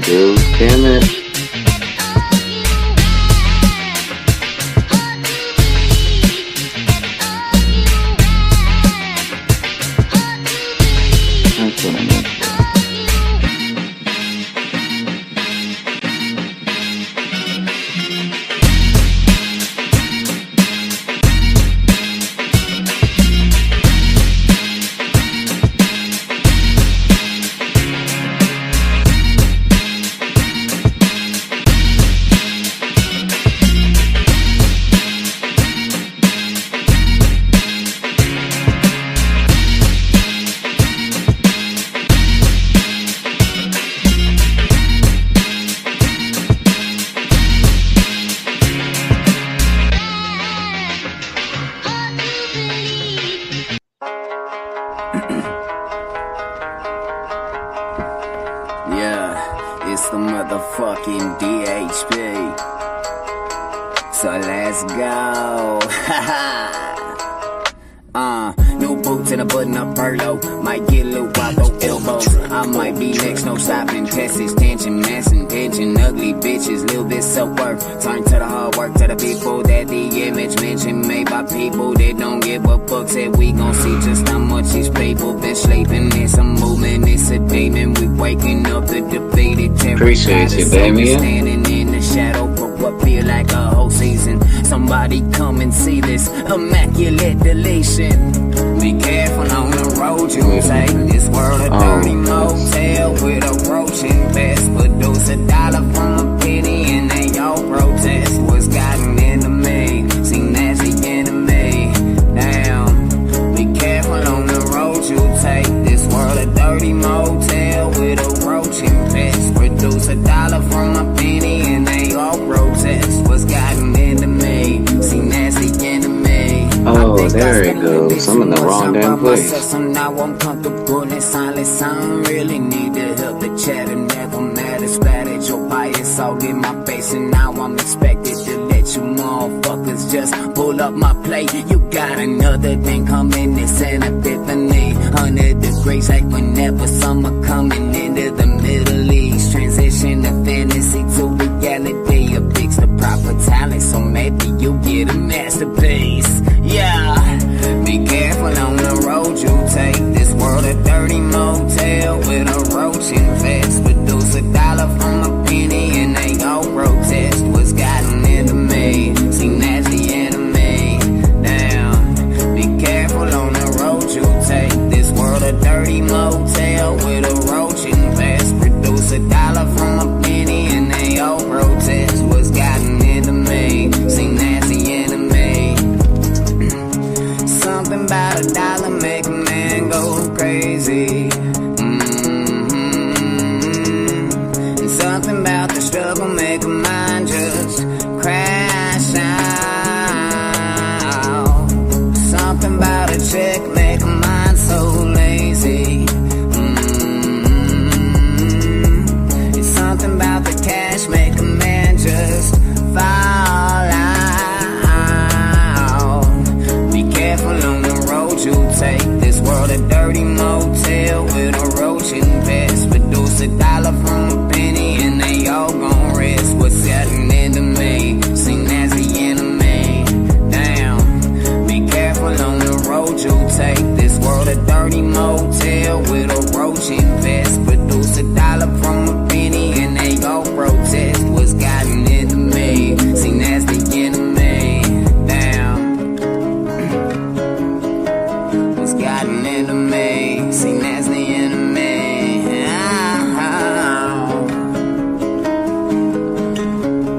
Dude, damn it. That's what I meant. Yeah, it's the motherfucking DHP. So let's go. New boots and a button-up furlough. Might get a little wobble elbows. I might be next, no stopping. Texas tension, mass intention. Ugly bitches, little bit self-worth. Turn to the hard work, to the people that the image mentioned. Made by people that don't give a fuck. Said we gon' see just how much these people been sleeping. It's a movement, it's a demon. We waking up the defeated terror. Appreciate you, Damien. Standing in the shadow for what feel like a whole season. Somebody come and see this immaculate deletion. Be careful on the road you take. This world a dirty motel with a roach invest. Produce $1 from a penny and they all protest. What's gotten into me? Seen as the enemy. Damn. Be careful on the road you take. This world a dirty motel with a roach invest. Produce $1 from a penny and they all protest. What's gotten into me? Seen as the enemy. Oh, there it goes. I'm in the wrong damn place. So now I'm comfortable in silence. I don't really need to help the chatter. Never matter. Splattered your bias all in my face. And now I'm expected to let you motherfuckers just pull up my plate. You got another thing coming. It's an epiphany. 100 degrees like whenever summer coming into the Middle East. Transition to fantasy to reality. A fix the proper talent. So maybe you get a masterpiece. Yeah, be careful on the road you take. This world a dirty motel with a roach infest. Produce $1 from a penny and they all protest. What's gotten into me? Seen as the enemy. Damn, be careful on the road you take. This world a dirty motel with a roach infest. Produce $1 from a penny and they all protest. What's gotten into me? Seen as the enemy. Something about $1 make a man go crazy. And something about the struggle make a mind just crash out. Something about a check make a mind so lazy. And something about the cash make a man just fall out. Careful on the road you take. This world a dirty motel with a roach invest. Produce $1 from a penny and they all gon' rest. What's gotten into me? Seen as the enemy. Damn. Be careful on the road you take. This world a dirty motel with a roach invest. Produce $1 from a penny and they all protest. What's gotten into me? Seen as the enemy. Gotten into me, seen as the enemy.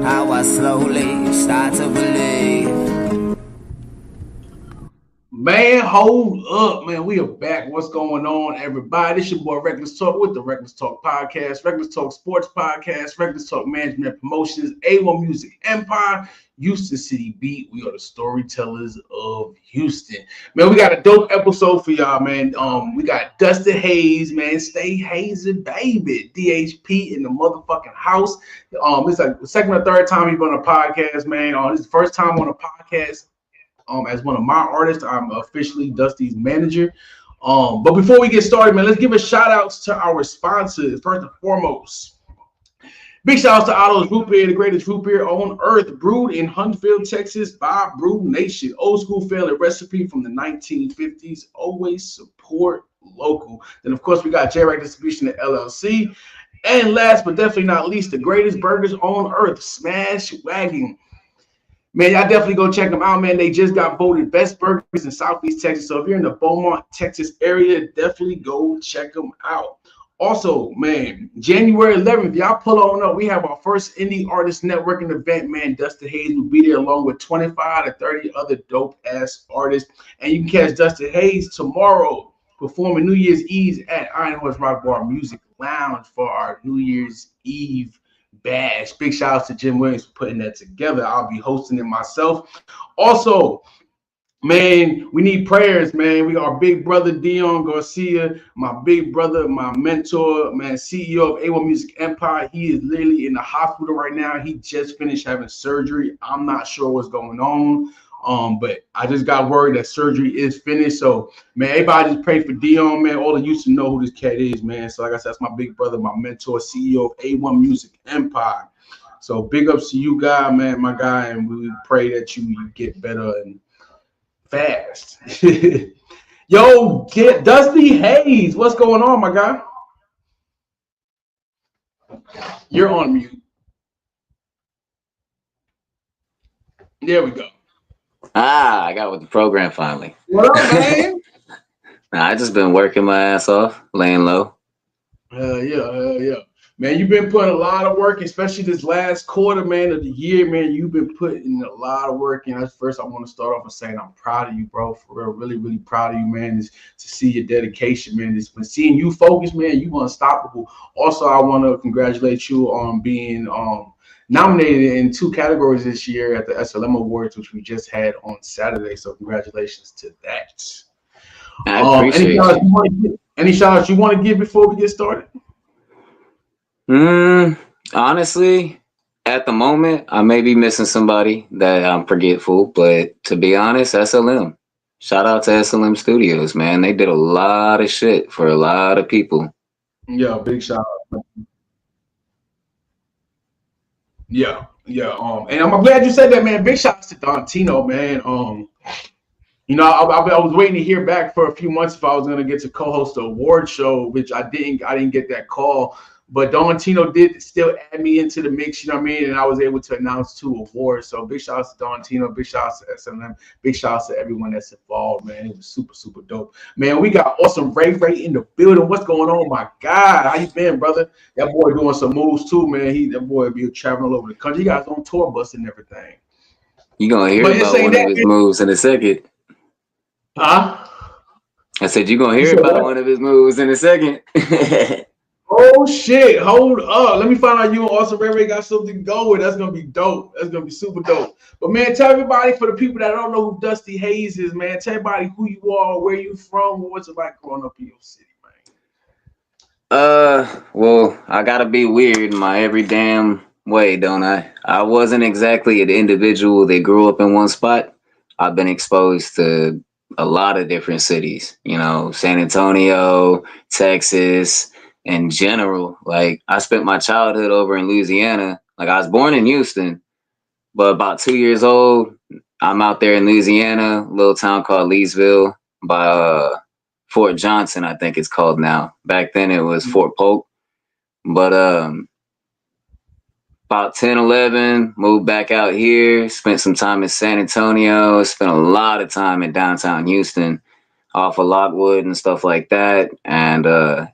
How I slowly start to believe. Man, hold up, man. We are back. What's going on, everybody? It's your boy Reckless Talk with the Reckless Talk Podcast, Reckless Talk Sports Podcast, Reckless Talk Management Promotions, A1 Music Empire, Houston City Beat. We are the storytellers of Houston. Man, we got a dope episode for y'all, man. We got Dusty Haze, man. Stay hazing, baby. DHP in the motherfucking house. It's like the second or third time he's been on a podcast, man. This is the first time on a podcast. As one of my artists, I'm officially Dusty's manager. But before we get started, man, let's give a shout out to our sponsors. First and foremost, Big shout out to Otto's Root Beer, the greatest root beer on earth, brewed in Huntsville, Texas by Brew Nation. Old school family recipe from the 1950s. Always support local. Then, of course, we got J-Rack Distribution at LLC. And last but definitely not least, the greatest burgers on earth, Smash Wagon. Man, y'all definitely go check them out, man. They just got voted best burgers in Southeast Texas. So if you're in the Beaumont, Texas area, definitely go check them out. Also, man, January 11th, y'all pull on up. We have our first indie artist networking event, man. Dusty Haze will be there along with 25 to 30 other dope-ass artists. And you can catch Dusty Haze tomorrow performing New Year's Eve at Iron Horse Rock Bar Music Lounge for our New Year's Eve bash. Big shout out to Jim Williams for putting that together. I'll be hosting it myself. Also, man, we need prayers, man. We got our big brother Dion Garcia, my big brother, my mentor, man, CEO of A1 Music Empire. He is literally in the hospital right now. He just finished having surgery. I'm not sure what's going on. But I just got word that surgery is finished. So, man, everybody just pray for Dion, man. All of you should know who this cat is, man. So, like I said, that's my big brother, my mentor, CEO of A1 Music Empire. So, big ups to you, guy, man, my guy, and we pray that you get better and fast. Yo, get Dusty Haze. What's going on, my guy? You're on mute. There we go. I got with the program finally. What up, man? I just been working my ass off, laying low. Hell yeah. Man, you've been putting a lot of work, especially this last quarter, man, of the year, man. You've been putting a lot of work in. First, I want to start off with saying I'm proud of you, bro. For real, really, really proud of you, man. Is to see your dedication, man. It's been seeing you focus, man. You unstoppable. Also, I want to congratulate you on being nominated in 2 categories this year at the SLM Awards, which we just had on Saturday. So congratulations to that. I appreciate any shout outs you want to give before we get started? Honestly, at the moment, I may be missing somebody that I'm forgetful, but to be honest, SLM. Shout out to SLM Studios, man. They did a lot of shit for a lot of people. Yeah, big shout out. Yeah. And I'm glad you said that, man. Big shout outs to Dontino, man. You know, I was waiting to hear back for a few months if I was gonna get to co-host the award show, which I didn't get that call. But Dontino did still add me into the mix, you know what I mean? And I was able to announce 2 awards. So big shout outs to Dontino, big shout outs to SLM, big shout outs to everyone that's involved, man. It was super, super dope. Man, we got awesome Ray in the building. What's going on, my God? How you been, brother? That boy doing some moves too, man. That boy be traveling all over the country. He got his own tour bus and everything. You gonna hear about one of his moves in a second. Huh? I said you're gonna hear about one of his moves in a second. Oh shit! Hold up. Let me find out you and Awesome Ray got something to go with. That's gonna be dope. That's gonna be super dope. But man, tell everybody, for the people that don't know who Dusty Haze is, man, tell everybody who you are, where you from, what's it like growing up in your city, man. Well, I gotta be weird in my every damn way, don't I? I wasn't exactly an individual that grew up in one spot. I've been exposed to a lot of different cities, you know, San Antonio, Texas, in general. Like, I spent my childhood over in Louisiana. Like, I was born in Houston, but about 2 years old, I'm out there in Louisiana, a little town called Leesville by Fort Johnson, I think it's called now. Back then it was Fort Polk. But about 10, 11, moved back out here, spent some time in San Antonio, spent a lot of time in downtown Houston, off of Lockwood and stuff like that, and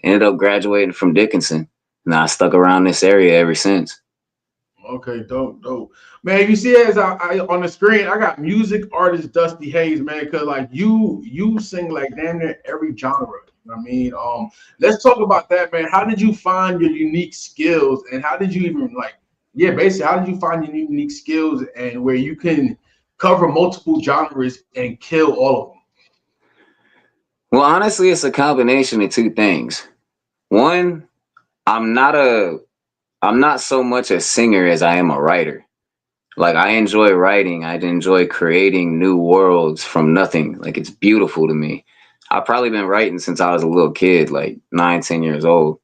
ended up graduating from Dickinson. And I stuck around this area ever since. Okay, dope. Man, you see as I on the screen, I got music artist Dusty Haze, man, because like you sing like damn near every genre. You know what I mean? Let's talk about that, man. How did you find your unique skills, and how did you even basically how did you find your unique skills and where you can cover multiple genres and kill all of them? Well, honestly, it's a combination of 2 things. One, I'm not so much a singer as I am a writer. Like, I enjoy writing. I enjoy creating new worlds from nothing. Like, it's beautiful to me. I've probably been writing since I was a little kid, like 9, 10 years old.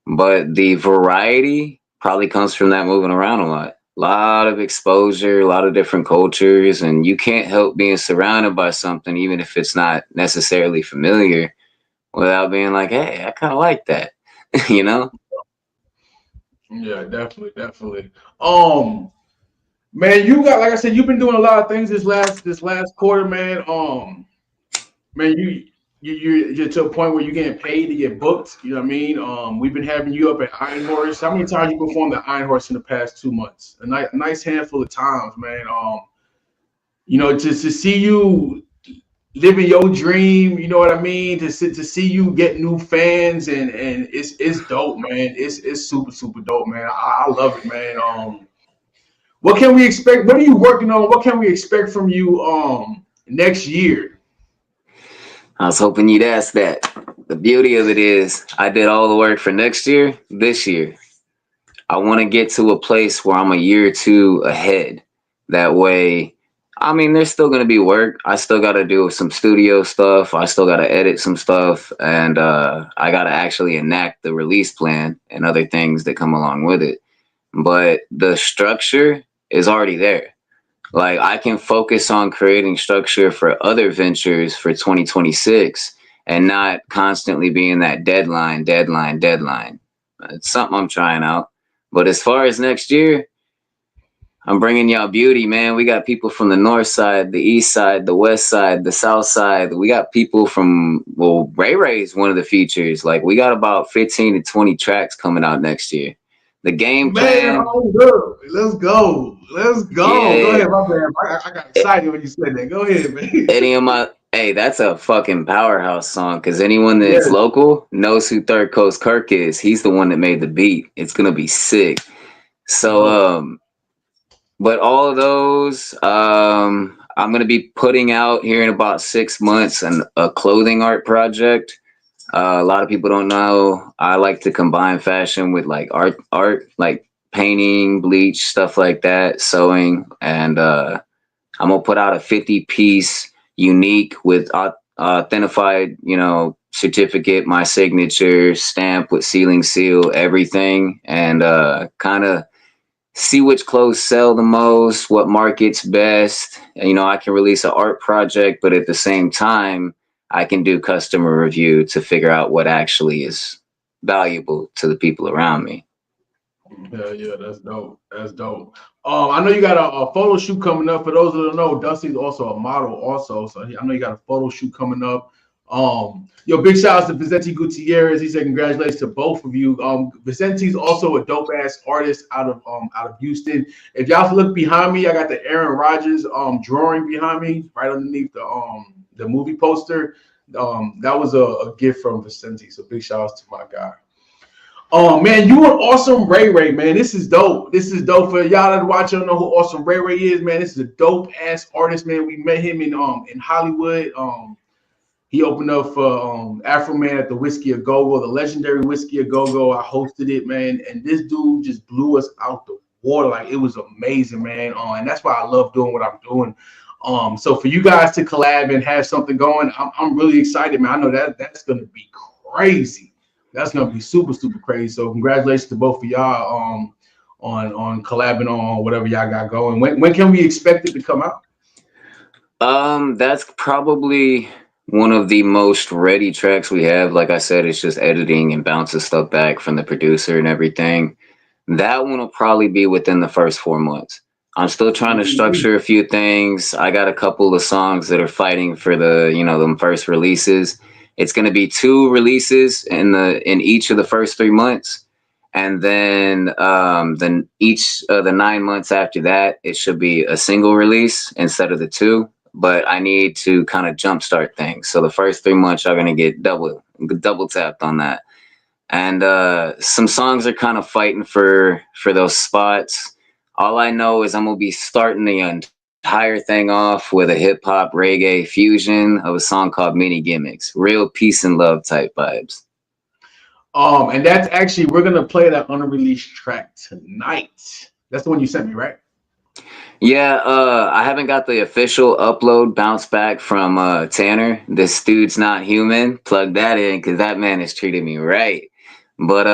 But the variety probably comes from that moving around a lot. A lot of exposure, a lot of different cultures, and you can't help being surrounded by something, even if it's not necessarily familiar, without being like, hey, I kind of like that, you know? Yeah, definitely, definitely. Um, Man, you got like I said, you've been doing a lot of things this last quarter, man. Man, you're to a point where you're getting paid to get booked. You know what I mean? We've been having you up at Iron Horse. How many times you performed at Iron Horse in the past 2 months? A nice handful of times, man. Just to see you living your dream, you know what I mean? To see you get new fans and it's dope, man. It's super super dope, man. I love it, man. What can we expect? What are you working on? What can we expect from you next year? I was hoping you'd ask that. The beauty of it is, I did all the work for next year, this year. I want to get to a place where I'm a year or two ahead. That way, I mean, there's still going to be work. I still got to do some studio stuff. I still got to edit some stuff. And I got to actually enact the release plan and other things that come along with it. But the structure is already there. Like, I can focus on creating structure for other ventures for 2026 and not constantly being that deadline, deadline, deadline. It's something I'm trying out. But as far as next year, I'm bringing y'all beauty, man. We got people from the north side, the east side, the west side, the south side. We got people from, well, Ray Ray's one of the features. Like, we got about 15 to 20 tracks coming out next year. The game Man, plan, hold up. Let's go. Let's go. Go yeah. ahead, my man. I got excited when you said that. Go ahead, man. Any of my, hey, that's a fucking powerhouse song. Because anyone that's Yes. local knows who Third Coast Kirk is. He's the one that made the beat. It's gonna be sick. So, Dope. but all of those, I'm gonna be putting out here in about 6 months a clothing art project. A lot of people don't know. I like to combine fashion with like art, like painting, bleach, stuff like that, sewing, and I'm gonna put out a 50-piece unique with authentified, certificate, my signature, stamp with sealing seal, everything, and kind of see which clothes sell the most, what markets best. I can release an art project, but at the same time, I can do customer review to figure out what actually is valuable to the people around me. Yeah, yeah, that's dope. That's dope. I know you got a photo shoot coming up. For those that don't know, Dusty's also a model, also. So I know you got a photo shoot coming up. Big shout out to Vicente Gutierrez. He said congratulations to both of you. Vicente's also a dope ass artist out of Houston. If y'all look behind me, I got the Aaron Rodgers drawing behind me, right underneath the movie poster. That was a gift from Vicente. So big shout out to my guy. Oh man, you an awesome Ray Ray, man. This is dope. This is dope for y'all that watch. Don't know who awesome Ray Ray is, man. This is a dope ass artist, man. We met him in Hollywood. He opened up for Afro Man at the Whiskey A Go Go, the legendary Whiskey A Go Go. I hosted it, man, and this dude just blew us out the water. Like, it was amazing, man. And that's why I love doing what I'm doing. So for you guys to collab and have something going, I'm really excited, man. I know that's gonna be crazy. That's gonna be super super crazy. So congratulations to both of y'all on collabing on whatever y'all got going. When can we expect it to come out? That's probably one of the most ready tracks we have. Like I said, it's just editing and bouncing stuff back from the producer and everything. That one will probably be within the first 4 months. I'm still trying to structure a few things. I got a couple of songs that are fighting for them first releases. It's going to be 2 releases in each of the first 3 months, and then each of the 9 months after that, it should be a single release instead of the 2. But I need to kind of jumpstart things. So the first 3 months are going to get double tapped on that. And some songs are kind of fighting for those spots. All I know is I'm gonna be starting the entire thing off with a hip hop reggae fusion of a song called Mini Gimmicks. Real peace and love type vibes. And that's actually, we're gonna play that unreleased track tonight. That's the one you sent me, right? Yeah, I haven't got the official upload bounce back from Tanner. This dude's not human. Plug that in because that man has treated me right. But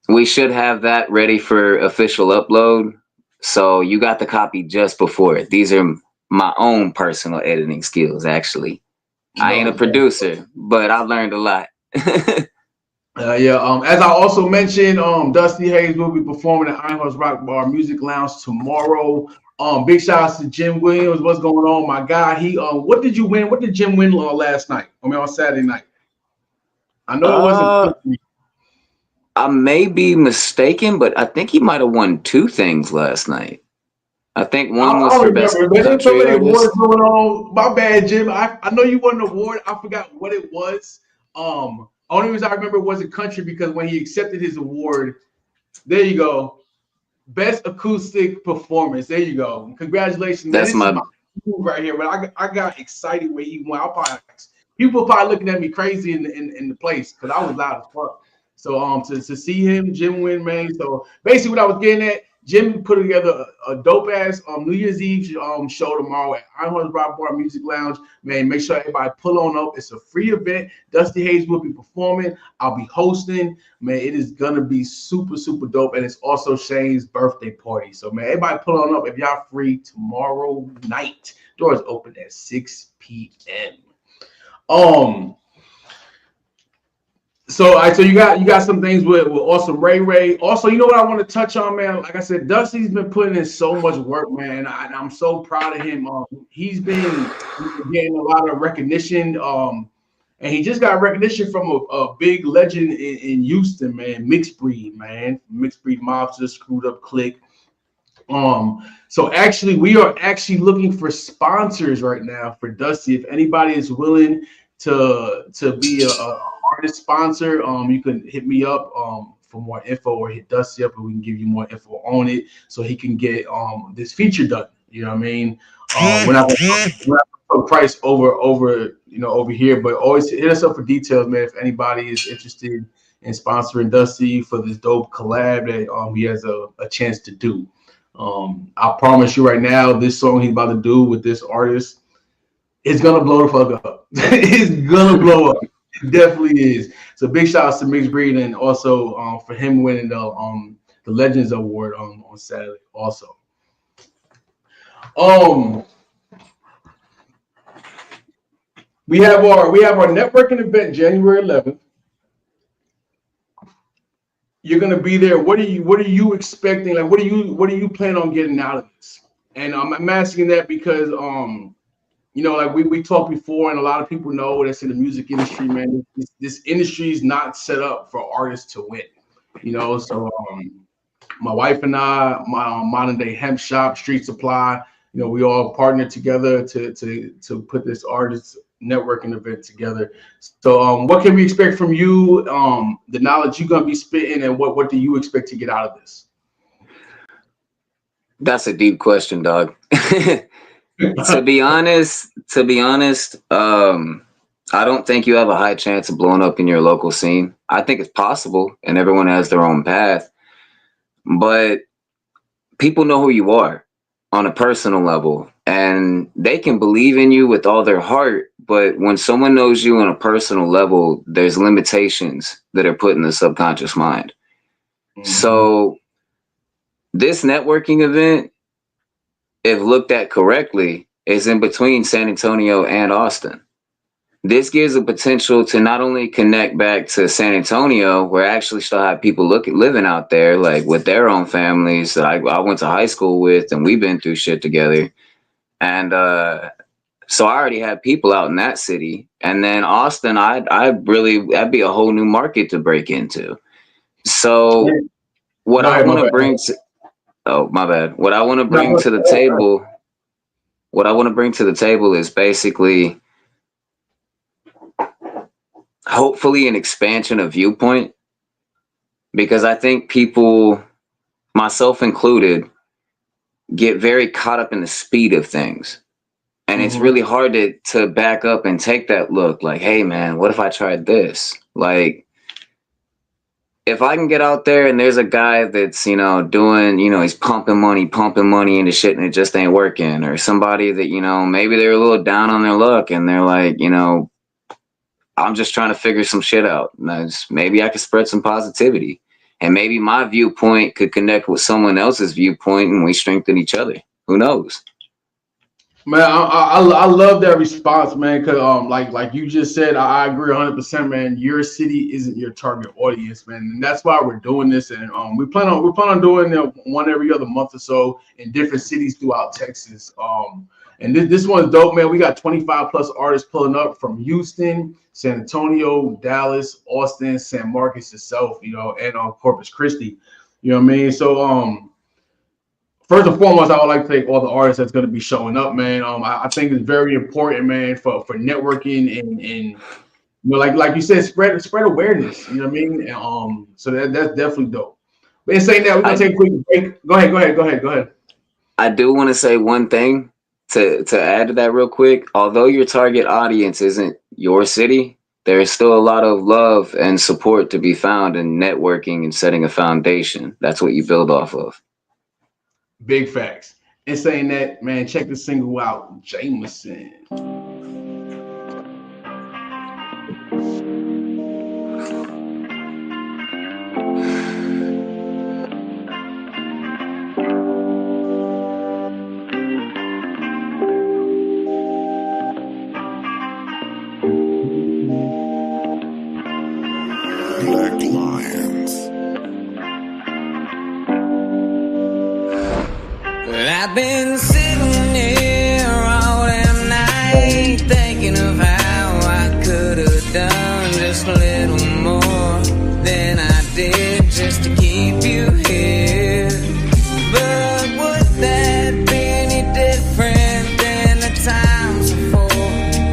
we should have that ready for official upload. So you got the copy just before it. These are my own personal editing skills, actually. I ain't a No, producer, but I learned a lot. yeah. As I also mentioned, Dusty Haze will be performing at Ironhorse Rock Bar Music Lounge tomorrow. Big shout outs to Jim Williams. What's going on, my guy? He what did you win? What did Jim win last night? I mean, on Saturday night. I know it wasn't. uh, I may be mistaken, but I think he might have won two things last night. I think one I was for don't best remember. There's so country many awards artist. going on. My bad, Jim. I know you won an award. I forgot what it was. Only reason I remember it wasn't country because when he accepted his award, there you go. Best acoustic performance. There you go. Congratulations, man. That's This is my my move right here. But I got excited when he won. People probably looking at me crazy in the place because I was loud as fuck. So to see him, Jim win, man. So basically what I was getting at, Jim put together a dope ass New Year's Eve show tomorrow at Ironhorse Rock Bar Music Lounge. Man, make sure everybody pull on up. It's a free event. Dusty Hayes will be performing. I'll be hosting. Man, it is gonna be super, super dope. And it's also Shane's birthday party. So man, everybody pull on up if y'all free tomorrow night. Doors open at 6 p.m. Um, so you got some things with Awesome Ray Ray. Also, you know what I want to touch on, man. Like I said, Dusty's been putting in so much work, man. I'm so proud of him. He's been getting a lot of recognition. And he just got recognition from a big legend in Houston, man. Mixed Breed, man. Mixed Breed Mobster, Screwed Up Click. So actually, we are actually looking for sponsors right now for Dusty. If anybody is willing to be a artist sponsor, you can hit me up for more info or hit Dusty up and we can give you more info on it so he can get this feature done. You know what I mean? We're not gonna put price over here, but always hit us up for details, man. If anybody is interested in sponsoring Dusty for this dope collab that he has a chance to do. I promise you right now, this song he's about to do with this artist, it's gonna blow the fuck up. It's gonna blow up. It definitely is. So big shout outs to Mixed Breed and also for him winning the Legends Award on Saturday. Also, we have our networking event January 11th. You're gonna be there. What are you expecting? Like, what do you plan on getting out of this? And I'm asking that because like we talked before, and a lot of people know that's in the music industry, man. This industry is not set up for artists to win. So my wife and I, my modern day hemp shop, Street Supply, we all partnered together to put this artist networking event together. So what can we expect from you? The knowledge you're gonna be spitting, and what do you expect to get out of this? That's a deep question, dog. To be honest, I don't think you have a high chance of blowing up in your local scene. I think it's possible, and everyone has their own path. But people know who you are on a personal level, and they can believe in you with all their heart. But when someone knows you on a personal level, there's limitations that are put in the subconscious mind. Mm-hmm. So this networking event, if looked at correctly, is in between San Antonio and Austin. This gives a potential to not only connect back to San Antonio, where I actually still have people living out there, like with their own families that I went to high school with, and we've been through shit together. And so I already have people out in that city. And then Austin, that'd be a whole new market to break into. So what I want to bring to my bad. What I want to bring to the table is basically hopefully an expansion of viewpoint, because I think people, myself included, get very caught up in the speed of things. And it's really hard to back up and take that look like, hey man, what if I tried this? Like, if I can get out there and there's a guy that's, doing, he's pumping money into shit and it just ain't working, or somebody that, maybe they're a little down on their luck and they're like, I'm just trying to figure some shit out. Maybe I could spread some positivity. and maybe my viewpoint could connect with someone else's viewpoint, and we strengthen each other. Who knows? Man, I love that response, man. Cause like you just said, I agree 100%, man. Your city isn't your target audience, man, and that's why we're doing this. And we plan on doing one every other month or so in different cities throughout Texas. And this one's dope, man. We got 25 plus artists pulling up from Houston, San Antonio, Dallas, Austin, San Marcos itself, and Corpus Christi. You know what I mean? So first and foremost, I would like to thank all the artists that's going to be showing up, man. I think it's very important, man, for networking and like you said, spread awareness. You know what I mean? And, so that's definitely dope. But in saying that, we're gonna take a quick break. Go ahead. I do want to say one thing to add to that real quick. Although your target audience isn't your city, there is still a lot of love and support to be found in networking and setting a foundation. That's what you build off of. Big facts. In saying that, man, check the single out, Jameson. Black Lions. I've been sitting here all damn night thinking of how I could have done just a little more than I did just to keep you here. But would that be any different than the times before?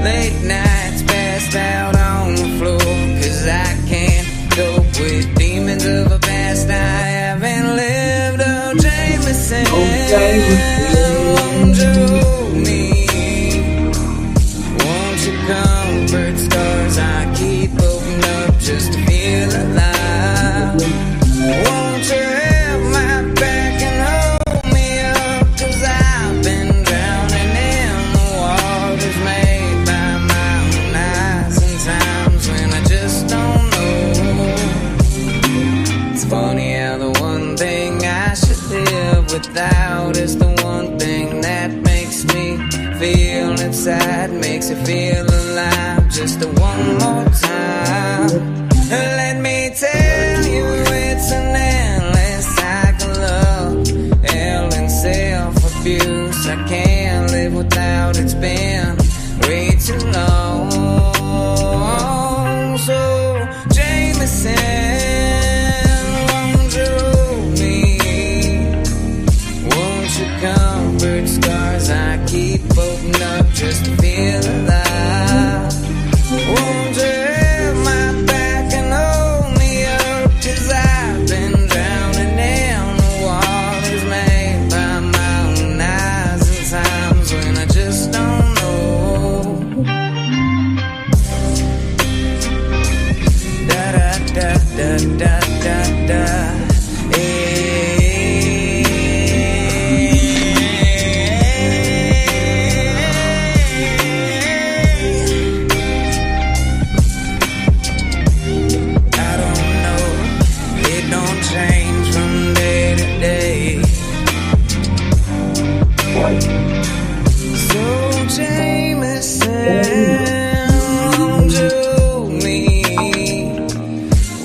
Late nights passed out on the floor, 'cause I can't cope with demons of a past I haven't lived. Oh, Jameson, won't you me? Won't you comfort scars I keep open up just to feel alive? Won't you have my back and hold me up? 'Cause I've been drowning in the waters made by my own eyes, and times when I just don't know. It's funny how the one thing I should live without is the one thing that makes me feel inside, makes it feel alive. Just a one more time. Let me tell you, it's an endless cycle of hell and self-abuse. I can't live without, it's been way too long. So, Jameson, won't you me? Won't you comfort scars I keep open up just to feel alive? Won't you have my back and hold me up? 'Cause I've been drowning in the waters made by my own eyes, and times when I just don't know. Da da da da da da da. I don't know, it don't change from day to day. So Jameson, won't you me?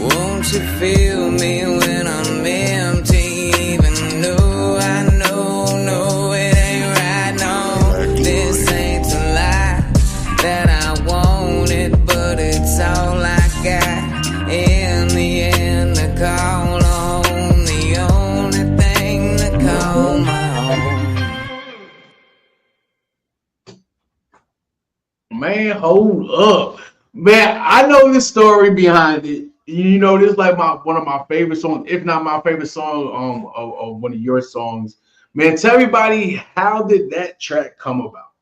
Won't you feel me when I'm empty? Even though I know it ain't right. No, this ain't a lie that I want it, but it's all I got. In the end, to call home, the only thing to call my own. Man, hold up. Man, I know the story behind it. This is like one of my favorite songs, if not my favorite song of one of your songs. Man, tell everybody, how did that track come about?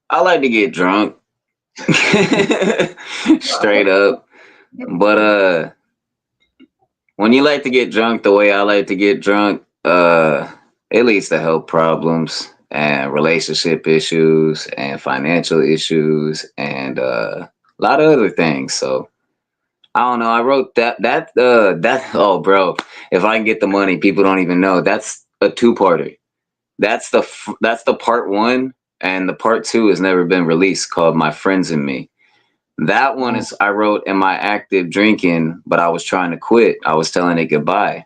I like to get drunk. Straight up. But when you like to get drunk the way I like to get drunk, it leads to health problems and relationship issues and financial issues and a lot of other things. So I don't know. I wrote that. Oh, bro, if I can get the money, people don't even know. That's a two-parter. That's the part one, and the part two has never been released. Called My Friends and Me. That one Oh, is I wrote in my active drinking, but I was trying to quit. I was telling it goodbye.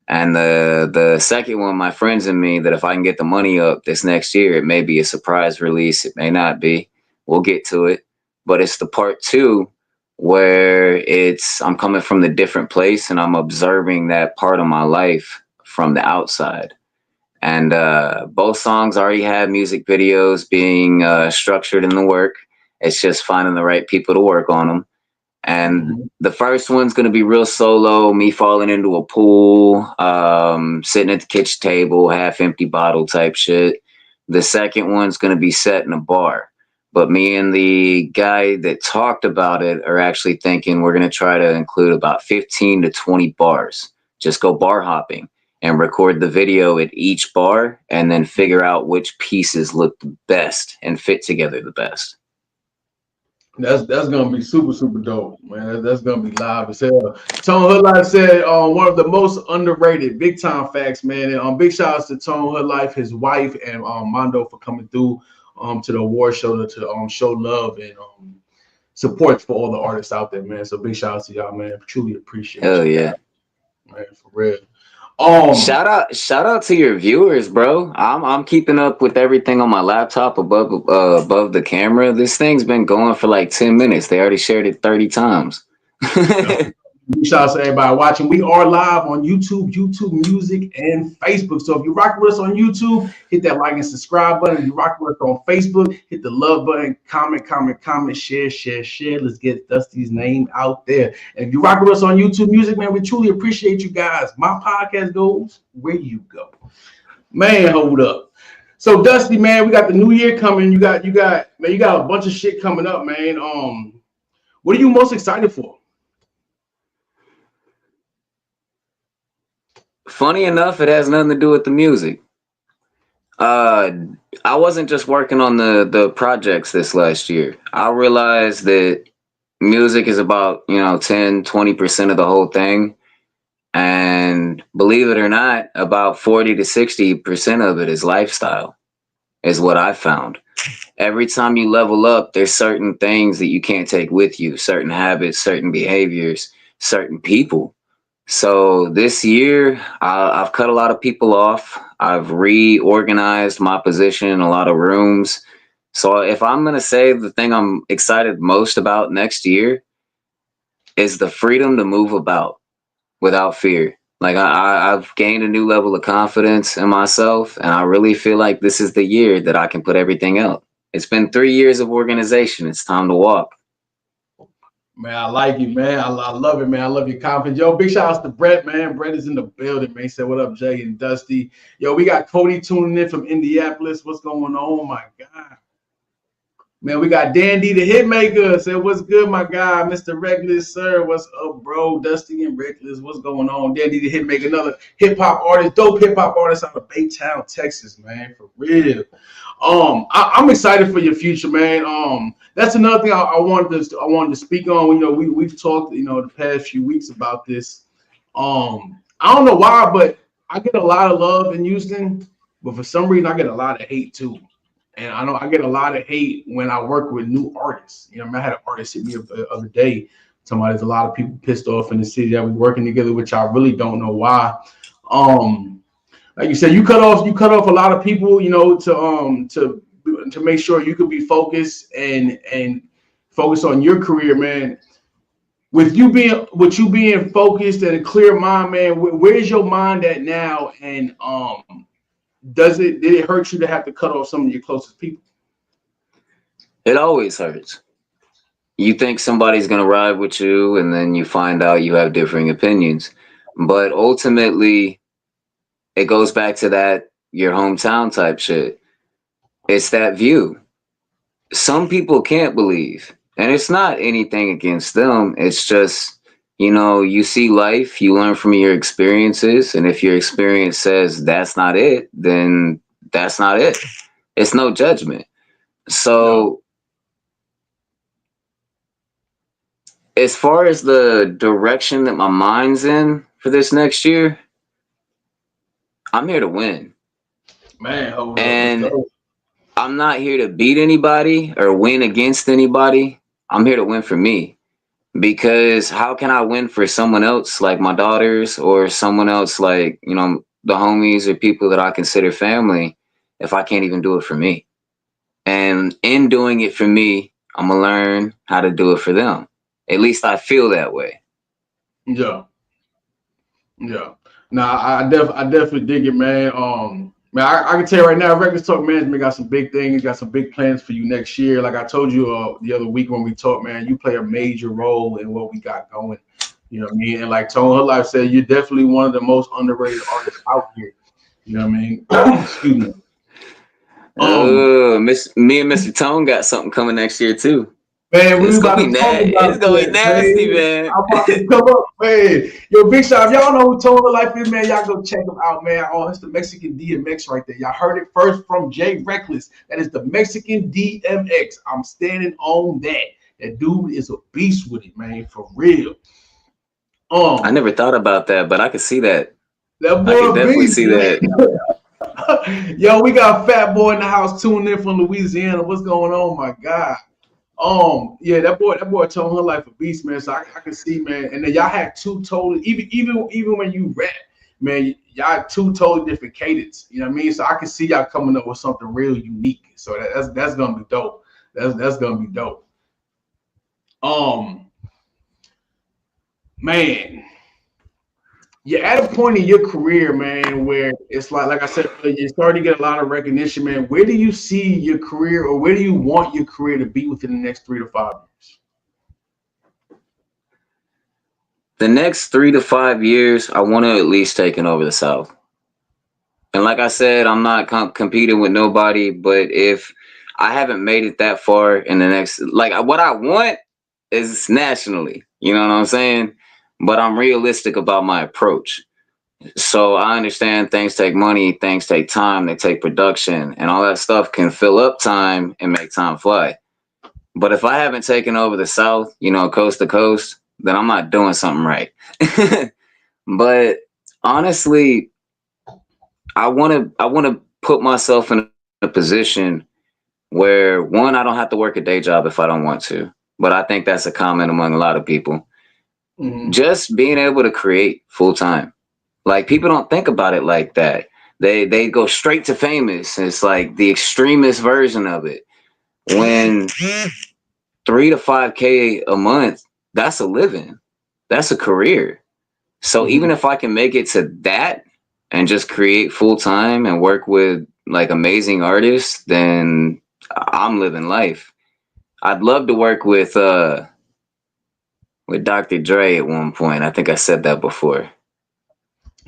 And the second one, My Friends and Me, that if I can get the money up this next year, it may be a surprise release. It may not be. We'll get to it. But it's the part two where it's I'm coming from the different place and I'm observing that part of my life from the outside. And both songs already have music videos being structured in the work. It's just finding the right people to work on them. And mhm. the first one's gonna be real solo, me falling into a pool, sitting at the kitchen table, half empty bottle type shit. The second one's gonna be set in a bar. But me and the guy that talked about it are actually thinking we're gonna try to include about 15 to 20 bars. Just go bar hopping and record the video at each bar and then figure out which pieces look the best and fit together the best. That's gonna be super dope, man. That's gonna be live as hell. Tone Hood Life said, one of the most underrated, big time facts, man. And big shout outs to Tone Hood Life, his wife, and Mondo for coming through to the award show to show love and support for all the artists out there, man. So big shout outs to y'all, man. Truly appreciate Hell you guys, yeah. man, for real. Um, Shout out to your viewers, bro. I'm keeping up with everything on my laptop above the camera. This thing's been going for like 10 minutes. They already shared it 30 times. Shout out to everybody watching. We are live on YouTube, YouTube Music, and Facebook. So if you rock with us on YouTube, hit that like and subscribe button. If you rock with us on Facebook, hit the love button, comment, share. Let's get Dusty's name out there. And if you rock with us on YouTube Music, man, we truly appreciate you guys. My podcast goes where you go. Man, hold up. So Dusty, man, we got the new year coming. You got a bunch of shit coming up, man. What are you most excited for? Funny enough, it has nothing to do with the music. Uh, I wasn't just working on the projects this last year. I realized that music is about, 10-20% of the whole thing. And believe it or not, about 40 to 60% of it is lifestyle, is what I found. Every time you level up, there's certain things that you can't take with you, certain habits, certain behaviors, certain people. So this year, I've cut a lot of people off. I've reorganized my position in a lot of rooms. So if I'm going to say the thing I'm excited most about next year is the freedom to move about without fear. Like I've gained a new level of confidence in myself, and I really feel like this is the year that I can put everything out. It's been 3 years of organization. It's time to walk. Man, I like you, man. I love it, man. I love your confidence. Yo, big shout outs to Brett, man. Brett is in the building, man. He said, what up, Jay and Dusty? Yo, we got Cody tuning in from Indianapolis. What's going on? Oh, my God. Man, we got Dandy the Hitmaker. Said, what's good, my guy? Mr. Reckless, sir. What's up, bro? Dusty and Reckless. What's going on? Dandy the Hitmaker, another hip-hop artist, dope hip-hop artist out of Baytown, Texas, man. For real. I'm excited for your future, man. That's another thing I wanted to speak on. You know, we've talked, the past few weeks about this. I don't know why, but I get a lot of love in Houston, but for some reason I get a lot of hate too. And I know I get a lot of hate when I work with new artists. I had an artist hit me up the other day. There's a lot of people pissed off in the city that we're working together, which I really don't know why. Like you said, you cut off a lot of people, to make sure you could be focused and focus on your career, man. With you being focused and a clear mind, man, where's your mind at now? And did it hurt you to have to cut off some of your closest people? It always hurts. You think somebody's going to ride with you, and then you find out you have differing opinions. But ultimately, it goes back to that your hometown type shit. It's that view. Some people can't believe, and it's not anything against them. It's just, you see life, you learn from your experiences, and if your experience says that's not it, then that's not it. It's no judgment. No. So as far as the direction that my mind's in for this next year, I'm here to win. Man, hold up. Let's And go. I'm not here to beat anybody or win against anybody. I'm here to win for me. Because how can I win for someone else like my daughters or someone else like, the homies or people that I consider family if I can't even do it for me? And in doing it for me, I'm going to learn how to do it for them. At least I feel that way. Yeah. Yeah. Nah, I definitely dig it, man. Man, I can tell you right now, Records Talk Management got some big things, got some big plans for you next year. Like I told you the other week when we talked, man, you play a major role in what we got going. You know what I mean? And like Tone Her Life said, you're definitely one of the most underrated artists out here. You know what I mean? Excuse me. Me and Mr. Tone got something coming next year too. Man, we It's gonna about be to talk it's about gonna be that, nasty, man. man. I'm about to come up, man. Yo, Big Shot, if y'all know who Tone Life is, man, y'all go check him out, man. Oh, it's the Mexican DMX right there. Y'all heard it first from Jay Reckless. That is the Mexican DMX. I'm standing on that. That dude is a beast with it, man, for real. I Um, never thought about that, but I could see that. that I could boy a definitely beast, see that. man. Yo, we got Fat Boy in the house tuning in from Louisiana. What's going on, my God? Yeah, that boy told her life a beast, man. So I can see, man. And then y'all had two totally, even when you rap, man, y'all had two totally different cadence. You know what I mean? So I can see y'all coming up with something real unique. So that's gonna be dope. That's gonna be dope. Um, man, you're at a point in your career, man, where it's like I said, you're starting to get a lot of recognition, man. Where do you see your career, or where do you want your career to be within the next 3 to 5 years? The next 3 to 5 years, I want to at least taking over the South. And like I said, I'm not competing with nobody, but if I haven't made it that far in the next, like what I want is nationally, you know what I'm saying? But I'm realistic about my approach. So I understand things take money, things take time, they take production, and all that stuff can fill up time and make time fly. But if I haven't taken over the South, coast to coast, then I'm not doing something right. But honestly, I want to put myself in a position where one, I don't have to work a day job if I don't want to. But I think that's a common among a lot of people. Mm-hmm. Just being able to create full time. Like people don't think about it like that. They go straight to famous. It's like the extremist version of it. When 3 to 5K a month, that's a living. That's a career. So Mm-hmm. even if I can make it to that and just create full time and work with like amazing artists, then I'm living life. I'd love to work with Dr. Dre at one point. I think I said that before.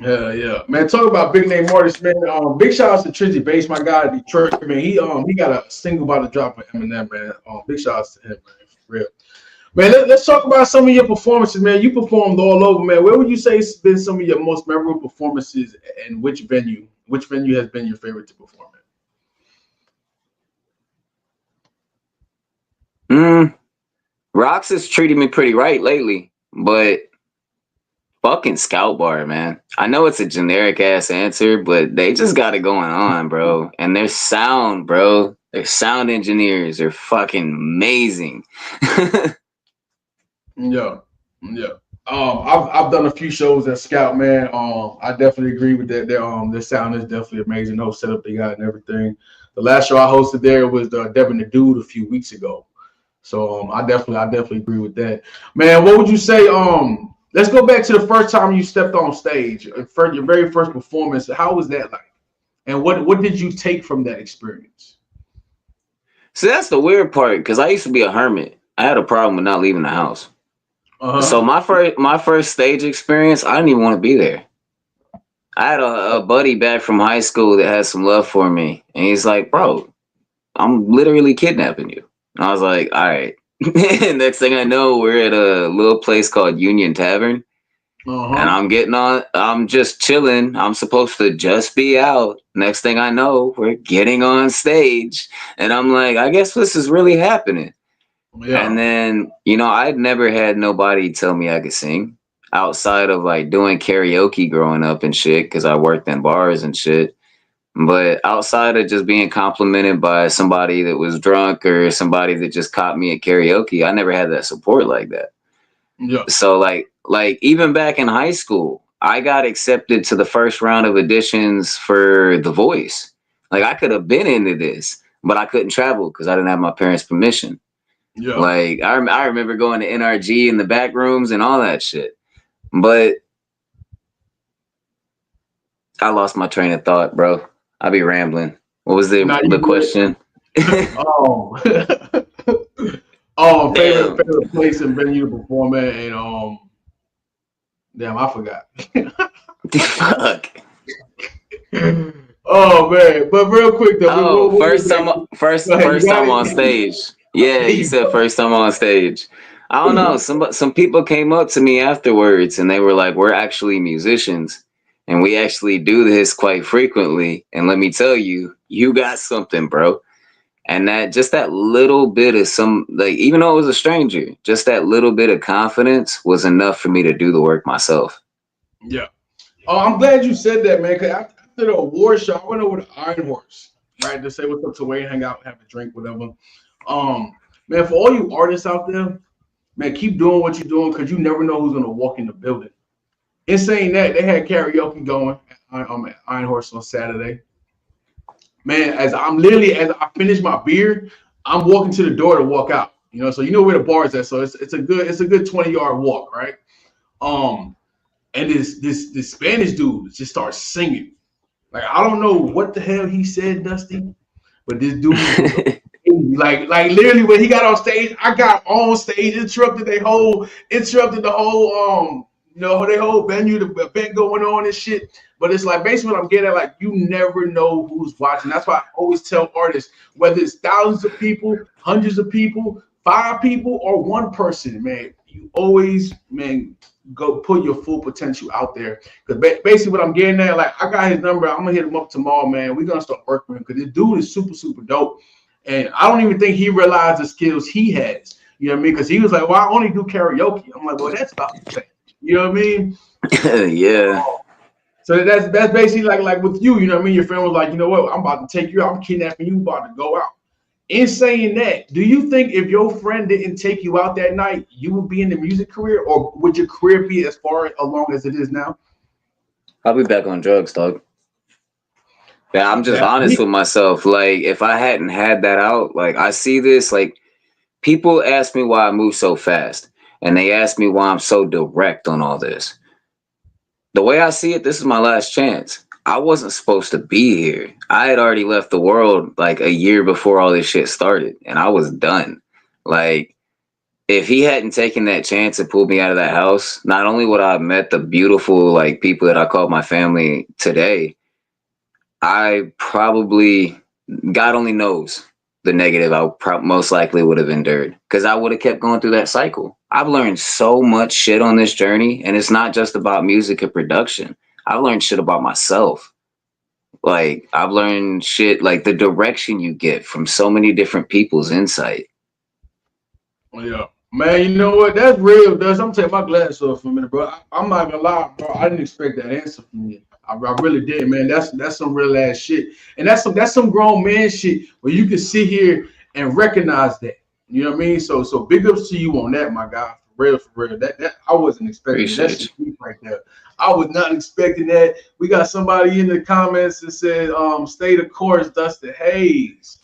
Yeah, yeah, man. Talk about big name artists, man. Big shout outs to Trizzy Bass, my guy in Detroit, man. He got a single about to drop with Eminem, man. Big shout outs to him, man, for real. Man, let's talk about some of your performances, man. You performed all over, man. Where would you say has been some of your most memorable performances, and which venue? Which venue has been your favorite to perform Rox has treated me pretty right lately, but fucking Scout Bar, man. I know it's a generic ass answer, but they just got it going on, bro. And their sound, bro. Their sound engineers are fucking amazing. at? Yeah, yeah. I've done a few shows at Scout, man. I definitely agree with that. Their sound is definitely amazing. No setup they got and everything. The last show I hosted there was Devin the Dude a few weeks ago. So I definitely agree with that. Man, what would you say? Let's go back to the first time you stepped on stage, your very first performance. How was that like? And what did you take from that experience? So that's the weird part, because I used to be a hermit. I had a problem with not leaving the house. So Uh-huh. my first stage experience, I didn't even want to be there. I had a buddy back from high school that had some love for me, and he's like, "Bro, I'm literally kidnapping you." And I was like, "All right." Next thing I know, we're at a little place called Union Tavern, and Uh-huh. I'm just chilling. I'm supposed to just be out. Next thing I know, we're getting on stage, and I'm like, I guess this is really happening. Yeah. And then, I'd never had nobody tell me I could sing outside of like doing karaoke growing up and shit because I worked in bars and shit. But outside of just being complimented by somebody that was drunk or somebody that just caught me at karaoke, I never had that support like that. Yeah. So like even back in high school, I got accepted to the first round of auditions for The Voice. Like I could have been into this, but I couldn't travel because I didn't have my parents' permission. Yeah. Like I remember going to NRG in the back rooms and all that shit. But I lost my train of thought, bro. I be rambling. What was Now the you question? good. Favorite Damn. favorite place and venue to perform at, and damn, I forgot. Fuck. Oh man, but real quick though, Oh, we'll get first back time, to. first Go ahead, you first got time on it. stage. Yeah, There you you said go. first time on stage. I don't know. Some people came up to me afterwards and they were like, "We're actually musicians, and we actually do this quite frequently. And let me tell you, you got something, bro." And that just that little bit of some like, even though it was a stranger, just that little bit of confidence was enough for me to do the work myself. Yeah. Oh, I'm glad you said that, man. Cause after the award show, I went over to Iron Horse, right, to say what's up to Wayne, hang out, have a drink, whatever. Man, for all you artists out there, man, keep doing what you're doing because you never know who's gonna walk in the building. In saying that, they had karaoke going at Iron Horse on Saturday. Man, as I finish my beer, I'm walking to the door to walk out. So you know where the bar is at. So it's a good 20-yard walk, right? Um, and this Spanish dude just starts singing. Like I don't know what the hell he said, Dusty, but this dude was like literally when he got on stage, I got on stage, interrupted the whole their whole venue, the event going on and shit. But it's like basically what I'm getting at, like you never know who's watching. That's why I always tell artists, whether it's thousands of people, hundreds of people, 5 people, or one person, man, you always, man, go put your full potential out there. Because basically what I'm getting at, like I got his number. I'm gonna hit him up tomorrow, man. We're gonna start working with him because this dude is super, super dope. And I don't even think he realized the skills he has. You know what I mean? Because he was like, "Well, I only do karaoke." I'm like, "Well, that's about to change." You know what I mean? Yeah. So that's basically like with you. You know what I mean? Your friend was like, "You know what? I'm about to take you out. I'm kidnapping you. About to go out." In saying that, do you think if your friend didn't take you out that night, you would be in the music career, or would your career be as far along as it is now? I'll be back on drugs, dog. Yeah, I'm just That's honest me. with myself. Like, if I hadn't had that out, like, I see this, like, people ask me why I move so fast, and they ask me why I'm so direct on all this. The way I see it, this is my last chance. I wasn't supposed to be here. I had already left the world like a year before all this shit started, and I was done. Like, if he hadn't taken that chance and pulled me out of that house, not only would I have met the beautiful, like, people that I call my family today, I probably, God only knows the negative I most likely would have endured because I would have kept going through that cycle. I've learned so much shit on this journey, and it's not just about music and production. I've learned shit about myself. Like, I've learned shit like the direction you get from so many different people's insight. Yeah. Man, you know what? That's real, Dust. I'm taking my glass off for a minute, bro. I'm not gonna lie, bro. I didn't expect that answer from you. I really did, man. That's some real ass shit, and that's some grown man shit where you can sit here and recognize that. You know what I mean? So big ups to you on that, my guy. For real. That I wasn't expecting. That Appreciate shit deep right there. I was not expecting that. We got somebody in the comments that said, "Stay the course, Dusty Haze."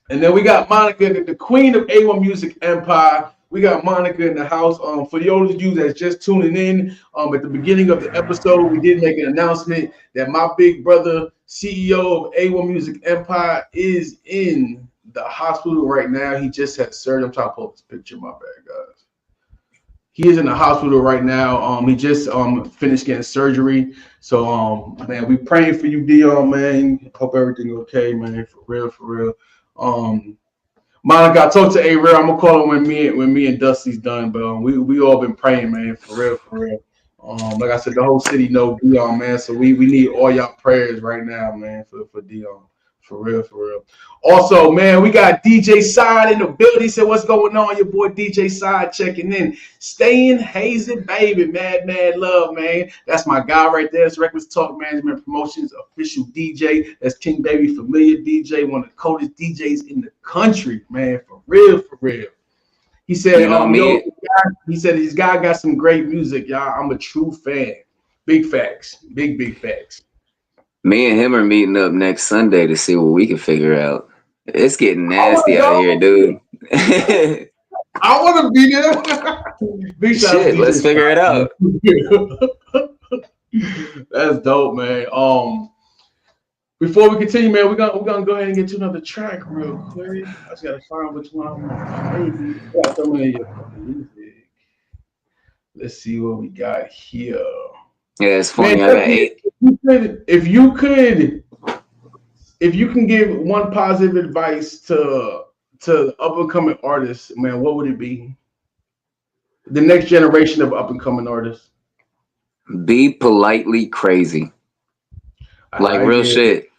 And then we got Monica, the queen of A1 Music Empire. We got Monica in the house. For those of you that's just tuning in, at the beginning of the episode, we did make an announcement that my big brother, CEO of A1 Music Empire, is in the hospital right now. He just had surgery. I'm trying to pull up this picture. My bad, guys. He is in the hospital right now. He just finished getting surgery. So man, we praying for you, Dion, man. Hope everything okay, man. For real, for real. Um, Monica, I talked to A Rare. I'm gonna call him when me and Dusty's done, but we all been praying, man, for real, for real. Like I said, the whole city know Dion, man. So we need all y'all prayers right now, man, for Dion, For real, for real. Also, man, we got DJ Side in the building. Said, what's going on? Your boy DJ Side checking in. Staying hazy, baby. Mad love, man. That's my guy right there. It's Reckless Talk Management Promotions official DJ. That's King Baby, familiar DJ, one of the coldest DJs in the country, man. For real, for real. He said, he said his guy got some great music, y'all. I'm a true fan. Big facts. Big facts. Me and him are meeting up next Sunday to see what we can figure out. It's getting nasty out here, dude. I want to be there. Big shit, let's figure it out. That's dope, man. Before we continue, man, we're gonna go ahead and get to another track real quick. I just gotta find which one I want. Maybe. Let's see what we got here. Yeah, it's funny. Man, I got 8. If you can give one positive advice to up and coming artists, man, what would it be? The next generation of up and coming artists. Be politely crazy. Like real shit.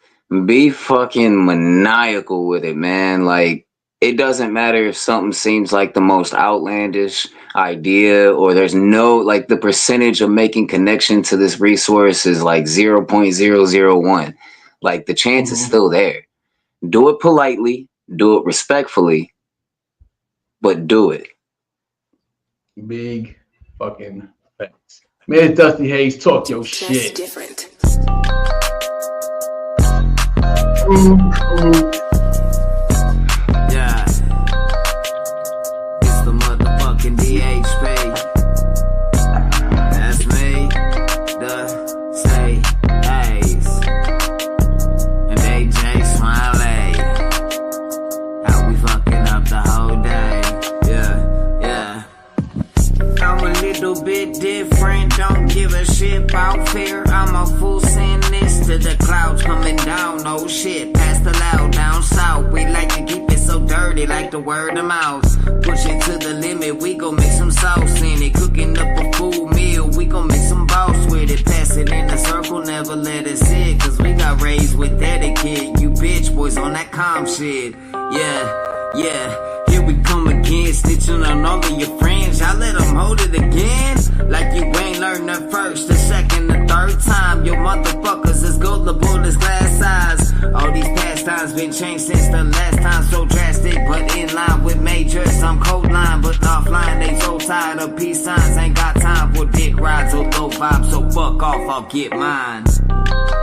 Be fucking maniacal with it, man. Like, it doesn't matter if something seems like the most outlandish idea or there's no, like, the percentage of making connection to this resource is like 0.001. Like, the chance is still there. Do it politely, do it respectfully, but do it. Big fucking facts. Man, Dusty Haze, talk your shit. Different. Yeah, it's the motherfucking DHP. That's me, Dusty Haze, and AJ Smiley. How we fucking up the whole day? Yeah. I'm a little bit different, don't give a shit about fear. I'm a fool saying this to the clouds coming down. Oh shit, past the loud down south. We like to keep it so dirty like the word of mouth. Push it to the limit, we gon' make some sauce in it. Cooking up a full meal, we gon' make some boss with it. Pass it in a circle, never let it sit. Cause we got raised with etiquette. You bitch boys on that calm shit. Yeah. Here we come again, stitching on all of your friends. Y'all let them hold it again. Like you ain't learned the first, the second, the third time. Your motherfuckers as gullible as glass eyes. All these pastimes been changed since the last time. So drastic, but in line with majors. I'm cold line, but offline. They so tired of peace signs. Ain't got time for dick rides or low vibes. So fuck off, I'll get mine.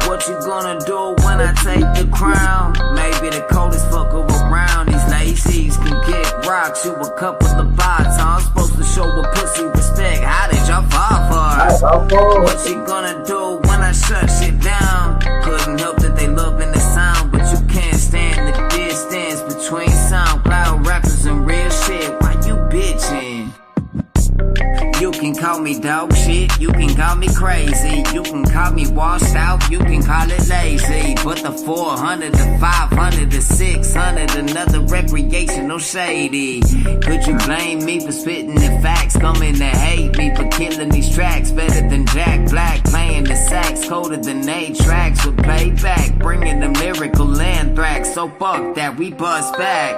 What you gonna do when I take the crown? Maybe the coldest fucker around. These laces can kick rocks. You a couple of bots. I'm supposed to show a pussy respect. How did y'all fall for? What you gonna do when I shut shit down? Couldn't help that they loving the sound, but you can't stand the distance between SoundCloud rappers and real shit. Why you bitching? You can call me dog shit, you can call me crazy, you can call me washed out, you can call it lazy. But the 400, the 500, the 600, another recreational shady. Could you blame me for spitting the facts? Coming to hate me for killing these tracks. Better than Jack Black, playing the sax. Colder than 8 tracks with playback. Bringing the miracle anthrax. So fuck that, we bust back.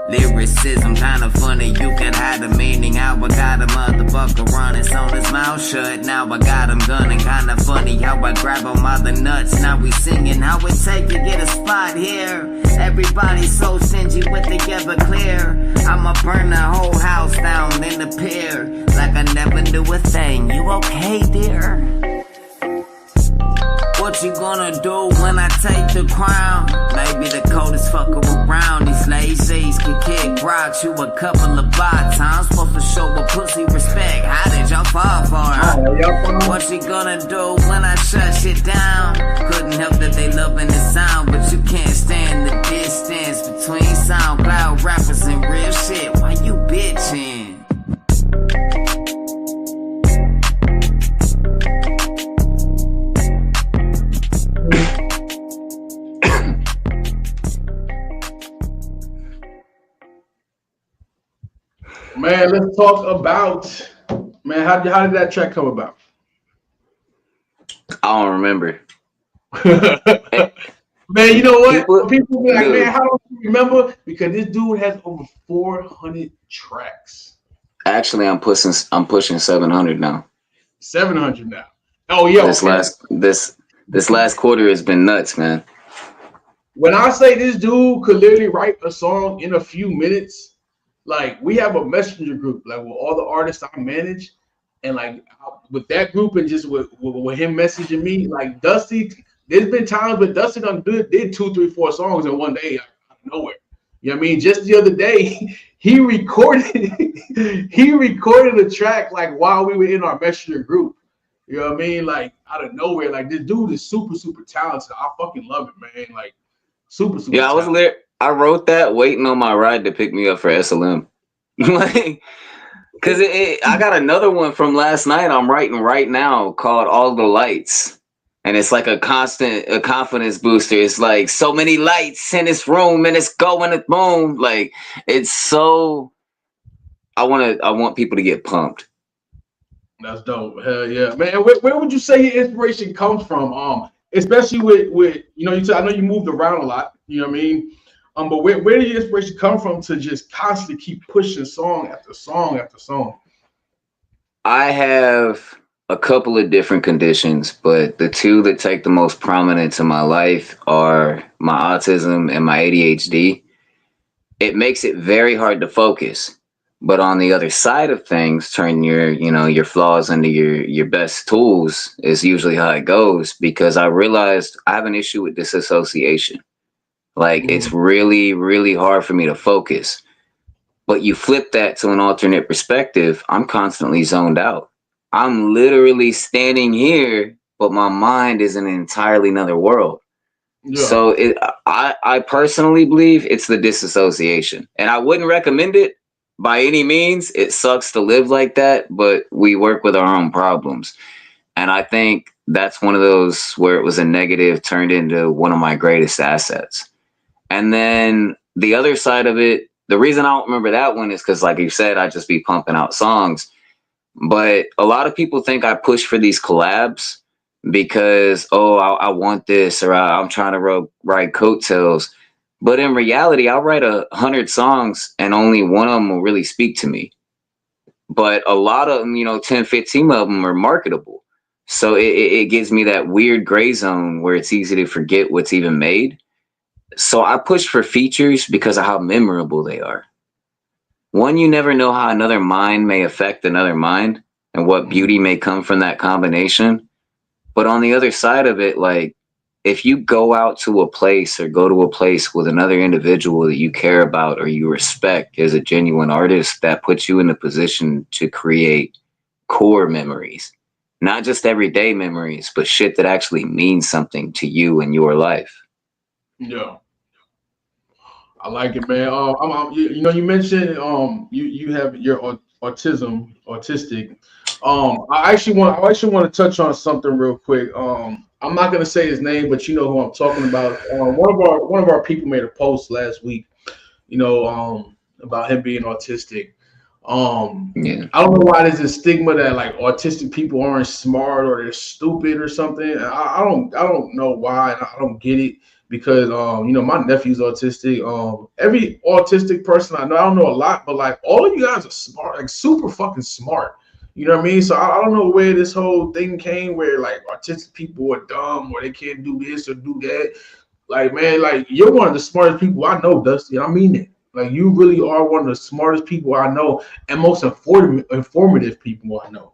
Lyricism kinda funny, you can hide the meaning. How I got a motherfucker running on his mouth shut. Now I got him gunning, kinda funny how I grab him by the nuts. Now we singing how it take to get a spot here. Everybody's so stingy with the Everclear. I'ma burn the whole house down in the pier. Like I never knew a thing. You okay, dear? What you gonna do when I take the crown? Maybe the coldest fucker around. These lazies can kick rocks. You a couple of bots. I'm supposed to show a pussy respect. How did y'all fall for? What you gonna do when I shut shit down? Couldn't help that they loving the sound, but you can't stand the distance between SoundCloud rappers and real shit. Why you bitching? Man, let's talk about, man, how did that track come about? I don't remember. Man, you know what? People, People be like, man, dude. how don't you remember? Because this dude has over 400 tracks. Actually, I'm pushing 700 now. 700 now. Oh yeah, This okay. last this last quarter has been nuts, man. When I say this dude could literally write a song in a few minutes, like we have a messenger group, like with all the artists I manage, and like with that group and just with him messaging me, like Dusty. There's been times when Dusty did 2, 3, 4 songs in one day out of nowhere. You know what I mean? Just the other day, he recorded he recorded a track like while we were in our messenger group. You know what I mean? Like out of nowhere. Like this dude is super, super talented. I fucking love it, man. Like super, super Yeah, talented. I wrote that waiting on my ride to pick me up for SLM. Like, cause I got another one from last night I'm writing right now called All the Lights. And it's like a confidence booster. It's like so many lights in this room and it's going to boom. Like it's so I want people to get pumped. That's dope. Hell yeah, man. Where would you say your inspiration comes from? Especially with you know, I know you moved around a lot. You know what I mean? But where did your inspiration come from to just constantly keep pushing song after song after song? I have a couple of different conditions, but the two that take the most prominence in my life are my autism and my ADHD. It makes it very hard to focus. But on the other side of things, turn your flaws into your best tools is usually how it goes because I realized I have an issue with disassociation. Like Mm, it's really, really hard for me to focus. But you flip that to an alternate perspective, I'm constantly zoned out. I'm literally standing here, but my mind is in an entirely another world. yeah, So I personally believe it's the disassociation, and I wouldn't recommend it by any means. It sucks to live like that, but we work with our own problems, and I think that's one of those where it was a negative turned into one of my greatest assets. And then the other side of it, the reason I don't remember that one is because, like you said, I just be pumping out songs. But a lot of people think I push for these collabs because, oh, I want this or I'm trying to write coattails. But in reality, I'll write 100 songs and only one of them will really speak to me. But a lot of them, 10, 15 of them are marketable. So it gives me that weird gray zone where it's easy to forget what's even made. So I push for features because of how memorable they are. One, you never know how another mind may affect another mind and what mhm, beauty may come from that combination. But on the other side of it, like if you go out to a place or go to a place with another individual that you care about or you respect as a genuine artist, that puts you in a position to create core memories, not just everyday memories, but shit that actually means something to you in your life. yeah. I like it, man. You know, you mentioned you have your autistic. I actually want to touch on something real quick. I'm not gonna say his name, but you know who I'm talking about. One of our people made a post last week, you know, about him being autistic. Yeah. I don't know why there's a stigma that like autistic people aren't smart or they're stupid or something. I don't know why, and I don't get it because you know, my nephew's autistic. Every autistic person I don't know a lot, but like all of you guys are smart, like super fucking smart. You know what I mean? So I don't know where this whole thing came where like autistic people are dumb or they can't do this or do that. Like, man, like you're one of the smartest people I know, Dusty. I mean it. Like you really are one of the smartest people I know and most informative people I know.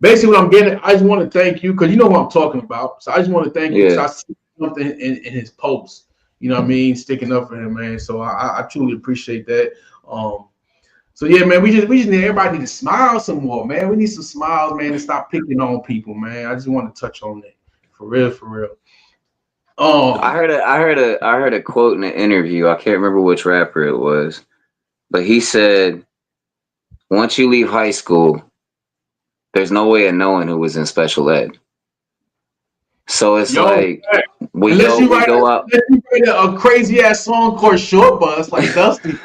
Basically, what I'm getting, I just want to thank you because you know what I'm talking about. So I just want to thank you because Yeah. I see something in his post. You know what I mean? Sticking up for him, man. So I truly appreciate that. Um, so yeah, man, we just need everybody need to smile some more, man. We need some smiles, man, and stop picking on people, man. I just want to touch on that for real, for real. Um, I heard a quote in an interview. I can't remember which rapper it was, but he said, "Once you leave high school, there's no way of knowing who was in special ed." So it's yo, like unless we go out. you write a crazy ass song called Short Bus like Dusty.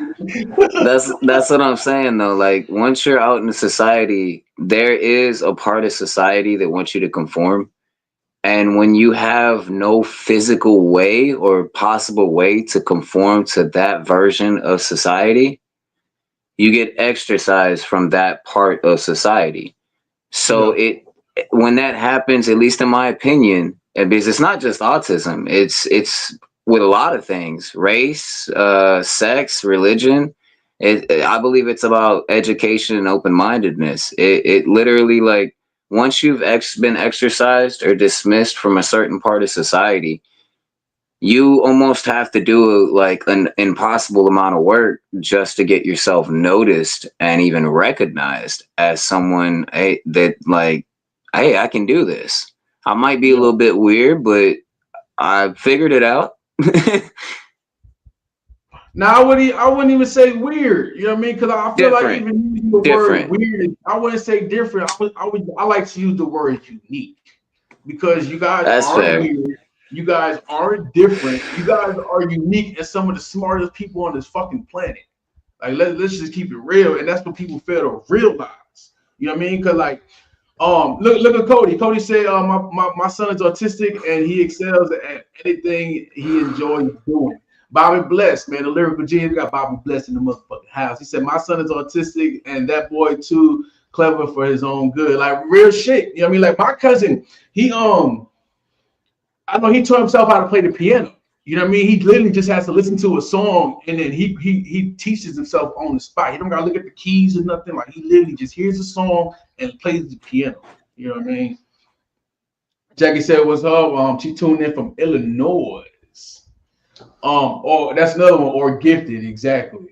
That's what I'm saying though. Like once you're out in society, there is a part of society that wants you to conform. And when you have no physical way or possible way to conform to that version of society, you get exercised from that part of society. So Yeah. it when that happens, at least in my opinion, because it's not just autism, it's with a lot of things, race, sex, religion. I believe it's about education and open mindedness. It literally like once you've been exercised or dismissed from a certain part of society, you almost have to do like an impossible amount of work just to get yourself noticed and even recognized as someone, hey, that like, hey, I can do this. I might be a Yeah. little bit weird, but I figured it out. Now I wouldn't even say weird. You know what I mean? Because I feel like Different, even using the word different. weird, I wouldn't say different. I like to use the word unique because you guys That's aren't fair. weird. You guys aren't different. You guys are unique and some of the smartest people on this fucking planet. Like let's just keep it real, and that's what people fail to realize. You know what I mean? Because like look at Cody. Cody said my son is autistic and he excels at anything he enjoys doing. Bobby Bless, man, the lyrical genius. We got Bobby Bless in the motherfucking house. He said my son is autistic and that boy too clever for his own good. Like real shit. You know what I mean? Like my cousin, he I know he taught himself how to play the piano. You know what I mean? He literally just has to listen to a song and then he teaches himself on the spot. He don't gotta look at the keys or nothing. Like he literally just hears a song and plays the piano. You know what I mean? Jackie said what's up. She tuned in from Illinois. Or that's another one, or gifted, exactly.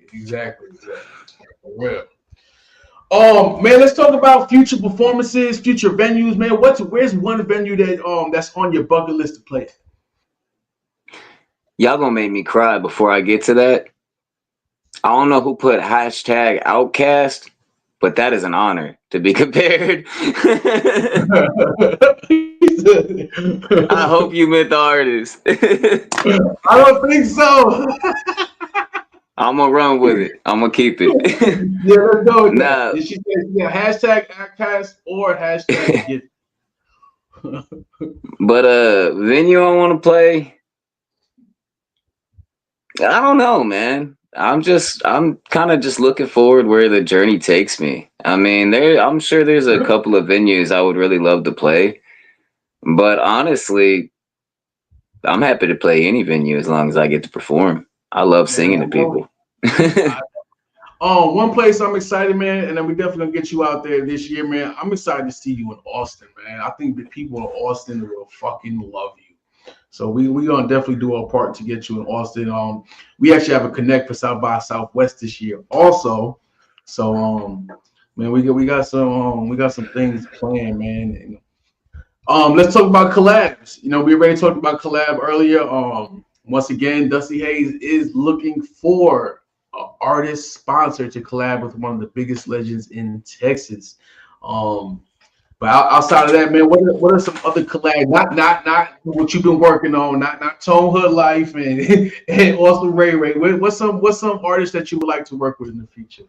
For real. Man, let's talk about future performances, future venues, man. Where's one venue that's on your bucket list to play? Y'all gonna make me cry before I get to that. I don't know who put hashtag outcast, but that is an honor to be compared. I hope you meant the artist. I don't think so. I'm gonna run with it. I'm gonna keep it. Yeah, let's go with that. Nah, Did she say yeah, hashtag Actcast or hashtag gift? but venue I want to play. I don't know, man. I'm kind of just looking forward where the journey takes me. I mean, I'm sure there's a couple of venues I would really love to play, but honestly, I'm happy to play any venue as long as I get to perform. I love Man, singing to I know. people. One place I'm excited, man, and then we definitely gonna get you out there this year, man. I'm excited to see you in Austin, man. I think the people in Austin will fucking love you. So we gonna definitely do our part to get you in Austin. We actually have a connect for South by Southwest this year, also. So man, we got some things planned, man. And, let's talk about collabs. You know, we already talked about collab earlier. Once again, Dusty Haze is looking for an artist sponsor to collab with one of the biggest legends in Texas. Um, but outside of that, man, what are some other collabs? Not what you've been working on. Not Tone Hood Life and and also Ray Ray. What's some artists that you would like to work with in the future?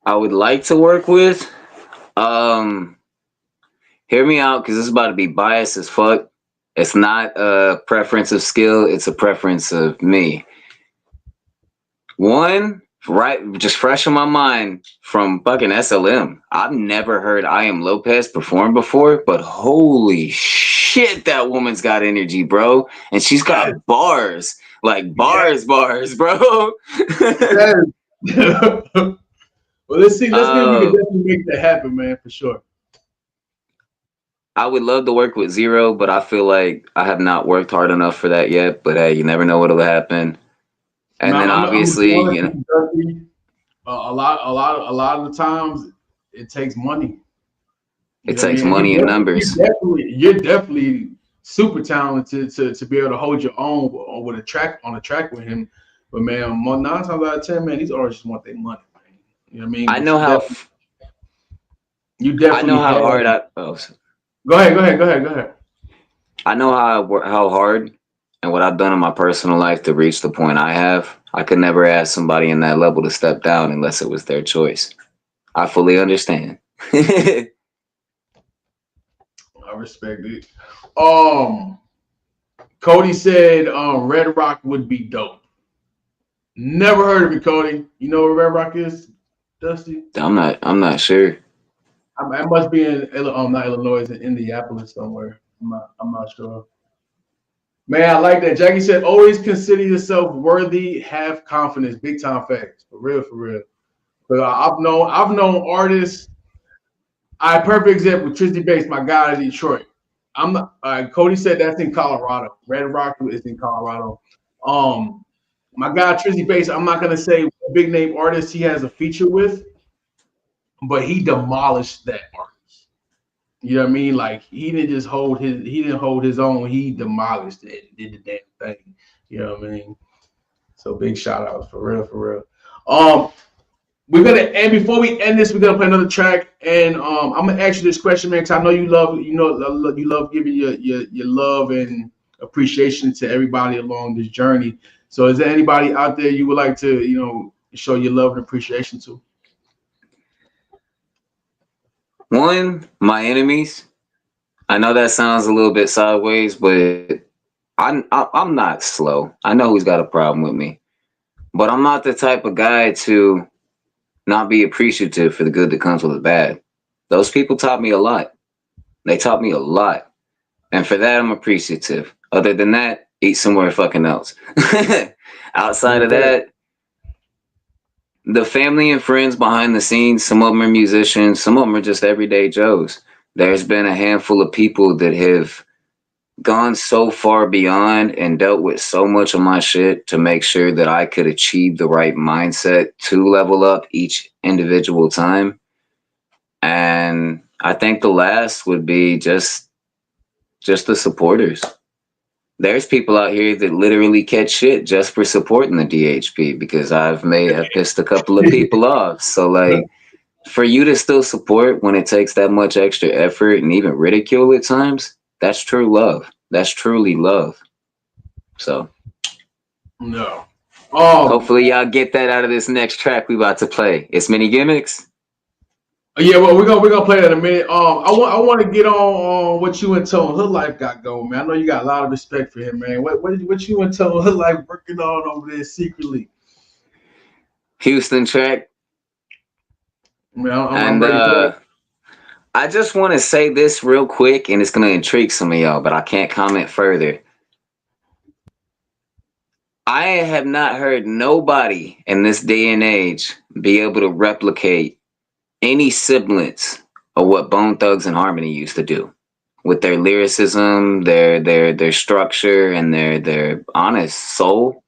I would like to work with. Um, Hear me out because this is about to be biased as fuck. It's not a preference of skill, it's a preference of me. One, right, just fresh in my mind from fucking SLM. I've never heard I Am Lopez perform before, but holy shit, that woman's got energy, bro. And she's Yes, got bars, like yes, bars, bro. yes. Well, let's see. Let's see if we can uh, definitely make that happen, man, for sure. I would love to work with Zero, but I feel like I have not worked hard enough for that yet. But hey, you never know what'll happen. And then I'm gonna be obviously, honest with you, Dusty. A lot of the times it takes money. You it know what I takes mean? money and numbers. You're definitely super talented to be able to hold your own with a track with him. But man, nine times out of ten, man, these artists just want their money, man. You know what I mean? I But know how. you I know definitely how have. hard Go ahead. I know how hard and what I've done in my personal life to reach the point I have. I could never ask somebody in that level to step down unless it was their choice. I fully understand. respect it. Cody said Red Rock would be dope. Never heard of it, Cody. You know where Red Rock is, Dusty? I'm not sure. I must be in not Illinois, in Indianapolis somewhere. I'm not sure. Man, I like that. Jackie said, always consider yourself worthy, have confidence. Big time facts. For real, for real. But I've known artists. Perfect example, Tristy Bates, my guy in Detroit. I'm not Cody said that's in Colorado. Red Rock is in Colorado. My guy Tristy Bates, I'm not gonna say what big name artist he has a feature with, but he demolished that artist. You know what I mean? Like he didn't hold his own, he demolished it and did the damn thing. You know what I mean? So big shout outs for real, for real. We're gonna and before we end this, we're gonna play another track, and I'm gonna ask you this question, man, because I know you love giving your love and appreciation to everybody along this journey. So, is there anybody out there you would like to show your love and appreciation to? One, my enemies. I know that sounds a little bit sideways, but I'm not slow. I know who's got a problem with me, but I'm not the type of guy to not be appreciative for the good that comes with the bad. Those people taught me a lot. They taught me a lot. And for that, I'm appreciative. Other than that, eat somewhere fucking else. Outside of that, the family and friends behind the scenes, some of them are musicians, some of them are just everyday Joes. There's been a handful of people that have gone so far beyond and dealt with so much of my shit to make sure that I could achieve the right mindset to level up each individual time. And I think the last would be just the supporters. There's people out here that literally catch shit just for supporting the DHP because I've pissed a couple of people off. So like for you to still support when it takes that much extra effort and even ridicule at times, that's true love. That's truly love. So no. Hopefully y'all get that out of this next track we about to play. It's Many Gimmicks. Yeah, well, we're gonna play that in a minute. I want to get on what you and Tone Hood Life got going, man. I know you got a lot of respect for him, man. What you and Tone Hood Life working on over there secretly? Houston track. Man, I'm ready for it. I just want to say this real quick, and it's gonna intrigue some of y'all, but I can't comment further. I have not heard nobody in this day and age be able to replicate any semblance of what Bone Thugs and Harmony used to do with their lyricism, their structure, and their honest soul.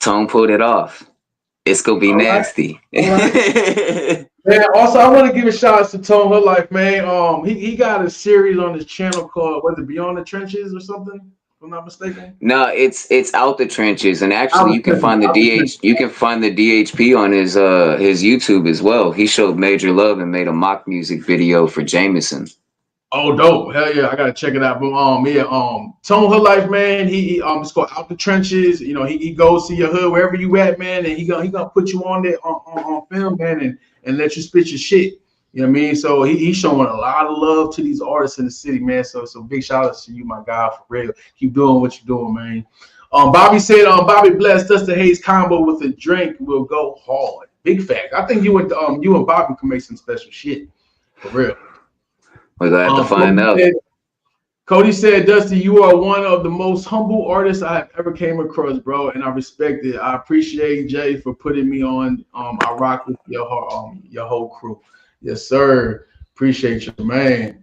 Tone pulled it off. It's gonna be nasty. Right. Man, also I want to give a shout out to Tone Hood Life, man. He got a series on his channel called Beyond the Trenches or something, if I'm not mistaken. No, it's Out the Trenches, and actually you can find the DHP on his YouTube as well. He showed major love and made a mock music video for Jameson. Oh, dope! Hell yeah, I gotta check it out. But Tone Hood Life, man. He it's called Out the Trenches. You know, he goes to your hood wherever you at, man, and he gonna put you on there on film, man, and let you spit your shit. You know what I mean? So he's showing a lot of love to these artists in the city, man. So big shout out to you, my guy, for real. Keep doing what you're doing, man. Bobby said, Bobby blessed Dusty Haze combo with a drink will go hard. Big fact. I think you and Bobby can make some special shit, for real. We're glad to find out. Cody said, Dusty, you are one of the most humble artists I have ever came across, bro, and I respect it. I appreciate Jay for putting me on. I rock with your whole crew. Yes, sir. Appreciate you, man.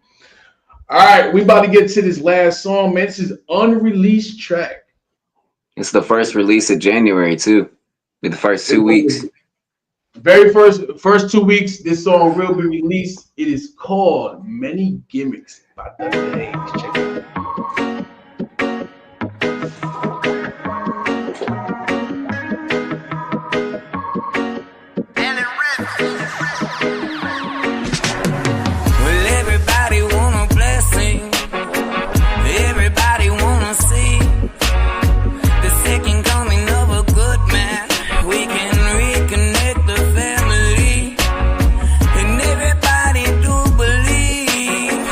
All right, we about to get to this last song, man. This is unreleased track. It's the first release of January too. With the first 2 weeks. Very first 2 weeks, this song will be released. It is called Many Gimmicks by Dusty Haze. Check it out. Well, everybody want a blessing. Everybody wanna see the second coming of a good man. We can reconnect the family, and everybody do believe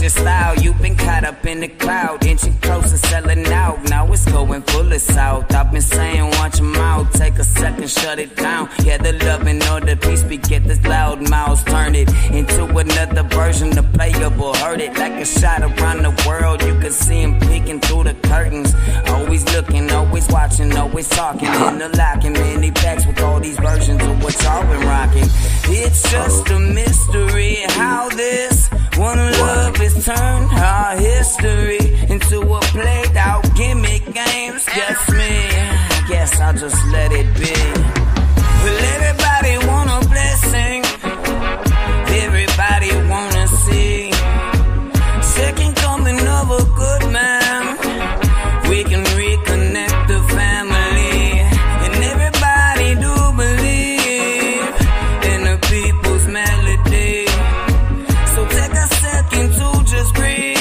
your style. You've been caught up in the crowd, inching closer, selling out. Now it's going full of south. I've been saying, watch your mouth. Take a second, shut it down. Yeah, the loving or the peace, we get this loud mouths. Turn it into another version. The playable heard it like a shot around the world. You can see him peeking through the curtains. Always looking, always watching, always talking. Interlocking many packs with all these versions of what y'all been rocking. It's just a mystery how this one love is turned our history into a played out gimmick games. Just me, I guess I'll just let it be. Well, everybody want a blessing, everybody wanna see second coming of a good man. We can reconnect the family, and everybody do believe in the people's melody. So take a second to just breathe,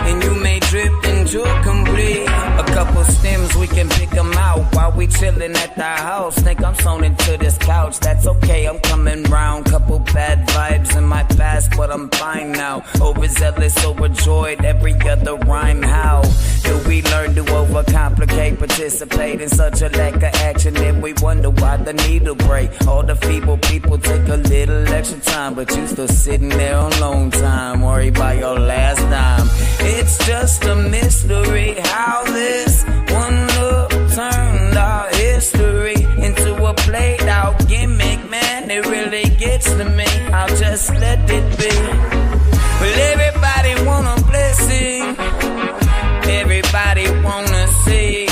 and you may drift into complete. A couple stems, we can pick them out while we chillin' at the house. Think I'm sewn into this couch, that's okay, I'm coming round. Couple bad vibes in my past, but I'm fine now. Overzealous, overjoyed, every other rhyme. How do we learn to overcomplicate, participate in such a lack of action? Then we wonder why the needle break. All the feeble people take a little extra time, but you still sitting there on long time, worry about your last dime. It's just a mystery how this one look turned our history into a played out gimmick, man. It really gets to me, I'll just let it be. Well, everybody want a blessing, everybody wanna see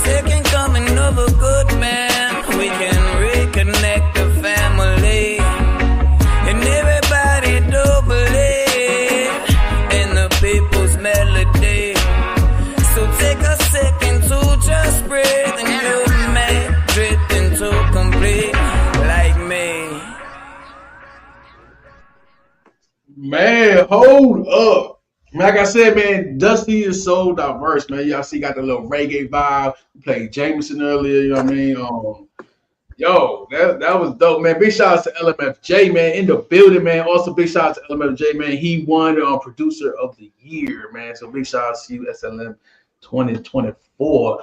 second coming of a good man. We can reconnect the family, and everybody do believe in the people's melody. So take a second to just breathe, and you may drift into complete like me. Man, hold up. Like I said, man, Dusty is so diverse, man. Y'all see, got the little reggae vibe. We played Jameson earlier, you know what I mean? Yo, that was dope, man. Big shout out to LMFJ, man, in the building, man. Also, big shout out to LMFJ, man. He won Producer of the Year, man. So big shout out to you, SLM 2024.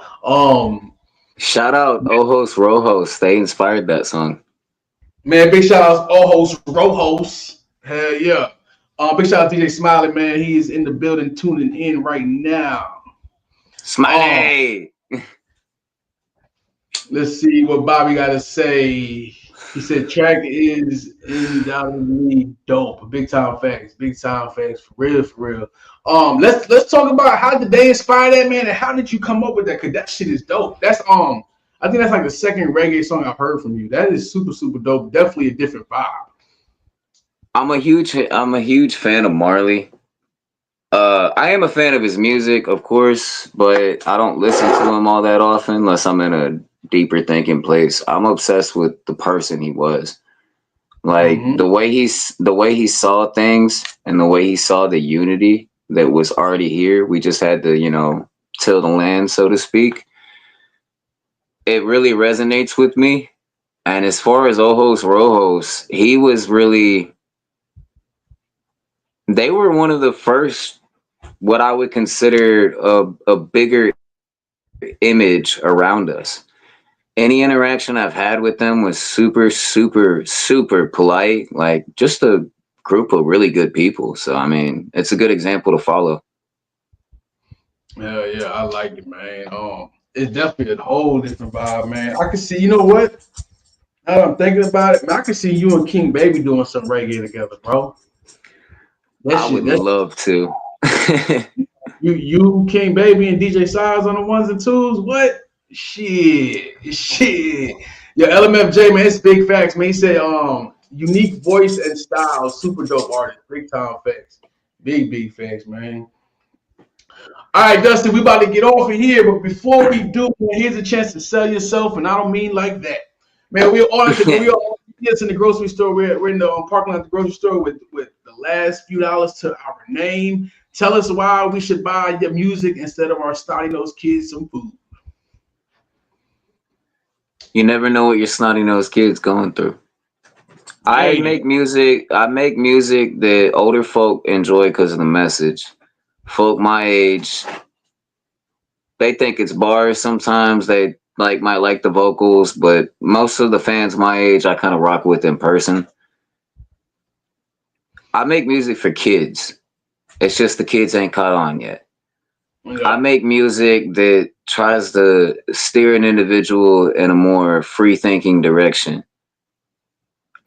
Shout out Ojos Rojos. They inspired that song. Man, big shout out to Ojos Rojos. Hell yeah. Big shout out to DJ Smiley, man. He is in the building tuning in right now. Smiley. Let's see what Bobby got to say. He said track is undoubtedly dope. Big time facts. Big time facts. For real, for real. Let's talk about how did they inspire that, man, and how did you come up with that? Cause that shit is dope. That's I think that's like the second reggae song I've heard from you. That is super, super dope. Definitely a different vibe. I'm a huge fan of Marley. I am a fan of his music, of course, but I don't listen to him all that often unless I'm in a deeper thinking place. I'm obsessed with the person he was. Like the way he saw things and the way he saw the unity that was already here. We just had to, till the land, so to speak. It really resonates with me. And as far as Ojos Rojos, they were one of the first, what I would consider a bigger image around us. Any interaction I've had with them was super, super, super polite, like just a group of really good people. So, I mean, it's a good example to follow. Yeah, I like it, man. It's definitely a whole different vibe, man. I can see, you know what? Now that I'm thinking about it, man, I can see you and King Baby doing some reggae together, bro. I would love to. You, King Baby, and DJ Size on the ones and twos. What? Shit. Yo, LMFJ, man, it's big facts, man. He said, unique voice and style, super dope artist, big time facts, big facts, man. All right, Dusty, we about to get off of here, but before we do, man, here's a chance to sell yourself, and I don't mean like that, man. We all in the grocery store. We're in the parking lot of the grocery store with the last few dollars to our name. Tell us why we should buy your music instead of our snotty-nosed kids some food. You never know what your snotty-nosed kid's going through. I Dang. make music. I make music that older folk enjoy because of the message. Folk my age, they think it's bars. Sometimes they might like the vocals, but most of the fans my age, I kind of rock with in person. I make music for kids. It's just the kids ain't caught on yet. I Yeah. make music that tries to steer an individual in a more free thinking direction.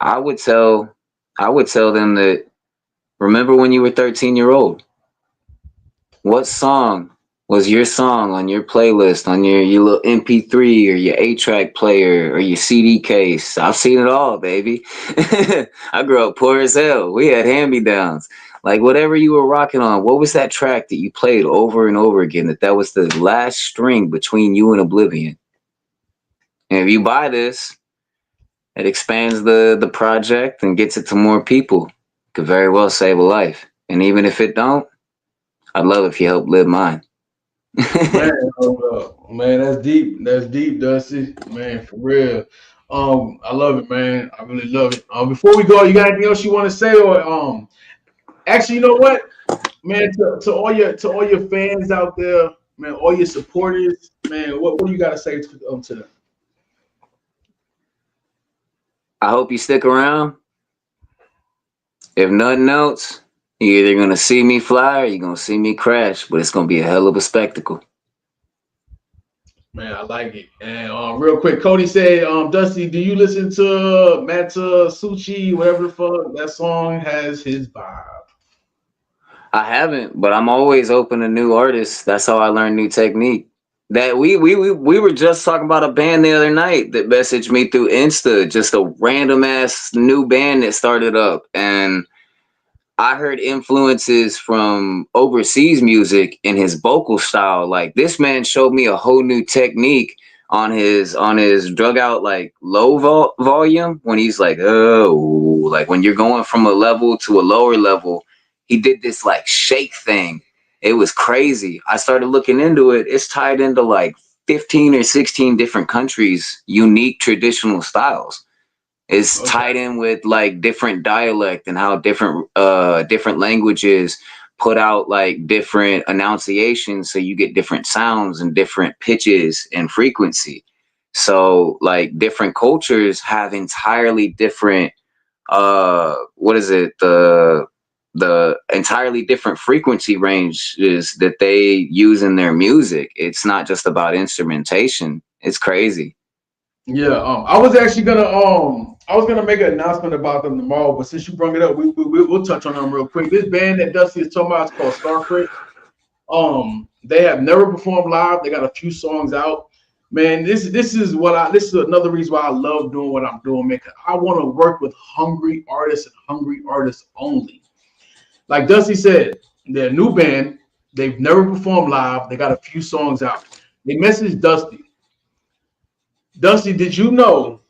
I would tell I would tell them that remember when you were 13-year old? What song was your song on your playlist, on your little MP3 or your 8-track player or your CD case? I've seen it all, baby. I grew up poor as hell. We had hand-me-downs. Like whatever you were rocking on, what was that track that you played over and over again that was the last string between you and oblivion? And if you buy this, it expands the project and gets it to more people. Could very well save a life. And even if it don't, I'd love if you help live mine. Man, hold up. Man, that's deep. That's deep, Dusty. Man, for real. I love it, man. I really love it. Before we go, you got anything else you want to say, or actually, you know what, man, to all your fans out there, man, all your supporters, man, what do you got to say to them? I hope you stick around. If nothing else, you're either gonna see me fly or you're gonna see me crash, but it's gonna be a hell of a spectacle. Man, I like it. And real quick, Cody said, Dusty, do you listen to Mata Suchi, whatever the fuck? That song has his vibe. I haven't, but I'm always open to new artists. That's how I learn new technique. That we were just talking about a band the other night that messaged me through Insta, just a random ass new band that started up, and I heard influences from overseas music in his vocal style. Like this man showed me a whole new technique on his drug out like volume when he's like oh like when you're going from a level to a lower level. He did this like shake thing. It was crazy. I started looking into it. It's tied into like 15 or 16 different countries' unique traditional styles. It's Okay. tied in with like different dialect and how different languages put out like different enunciations, so you get different sounds and different pitches and frequency. So like different cultures have entirely different what is it, the entirely different frequency ranges that they use in their music. It's not just about instrumentation. It's crazy. Yeah, I was gonna make an announcement about them tomorrow, but since you brought it up, we'll touch on them real quick. This band that Dusty is talking about is called Starfrit. They have never performed live. They got a few songs out. Man, this is another reason why I love doing what I'm doing, man. 'Cause I want to work with hungry artists and hungry artists only. Like Dusty said, they're a new band. They've never performed live. They got a few songs out. They messaged Dusty. Dusty, did you know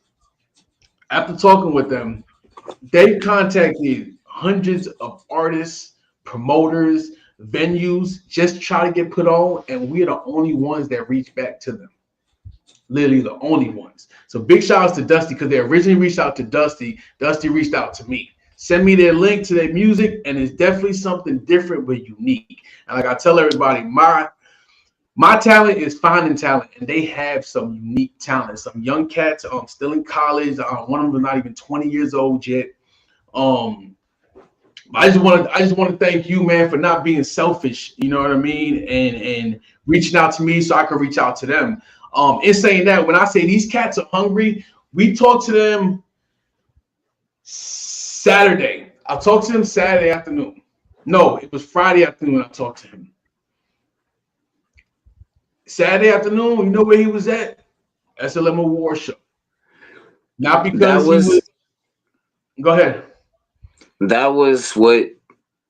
after talking with them, they contacted hundreds of artists, promoters, venues, just try to get put on, and we're the only ones that reach back to them. Literally the only ones. So big shout outs to Dusty because they originally reached out to Dusty. Dusty reached out to me. Send me their link to their music, and it's definitely something different but unique. And like I tell everybody, my talent is finding talent, and they have some unique talent. Some young cats, still in college. One of them is not even 20 years old yet. Um, I just want to thank you, man, for not being selfish. You know what I mean, and reaching out to me so I can reach out to them. In saying that, when I say these cats are hungry, we talked to them Saturday. I talked to him Saturday afternoon. No, it was Friday afternoon I talked to him. Saturday afternoon, you know where he was at? SLM Award Show. Not That because he was. was Go ahead. that was what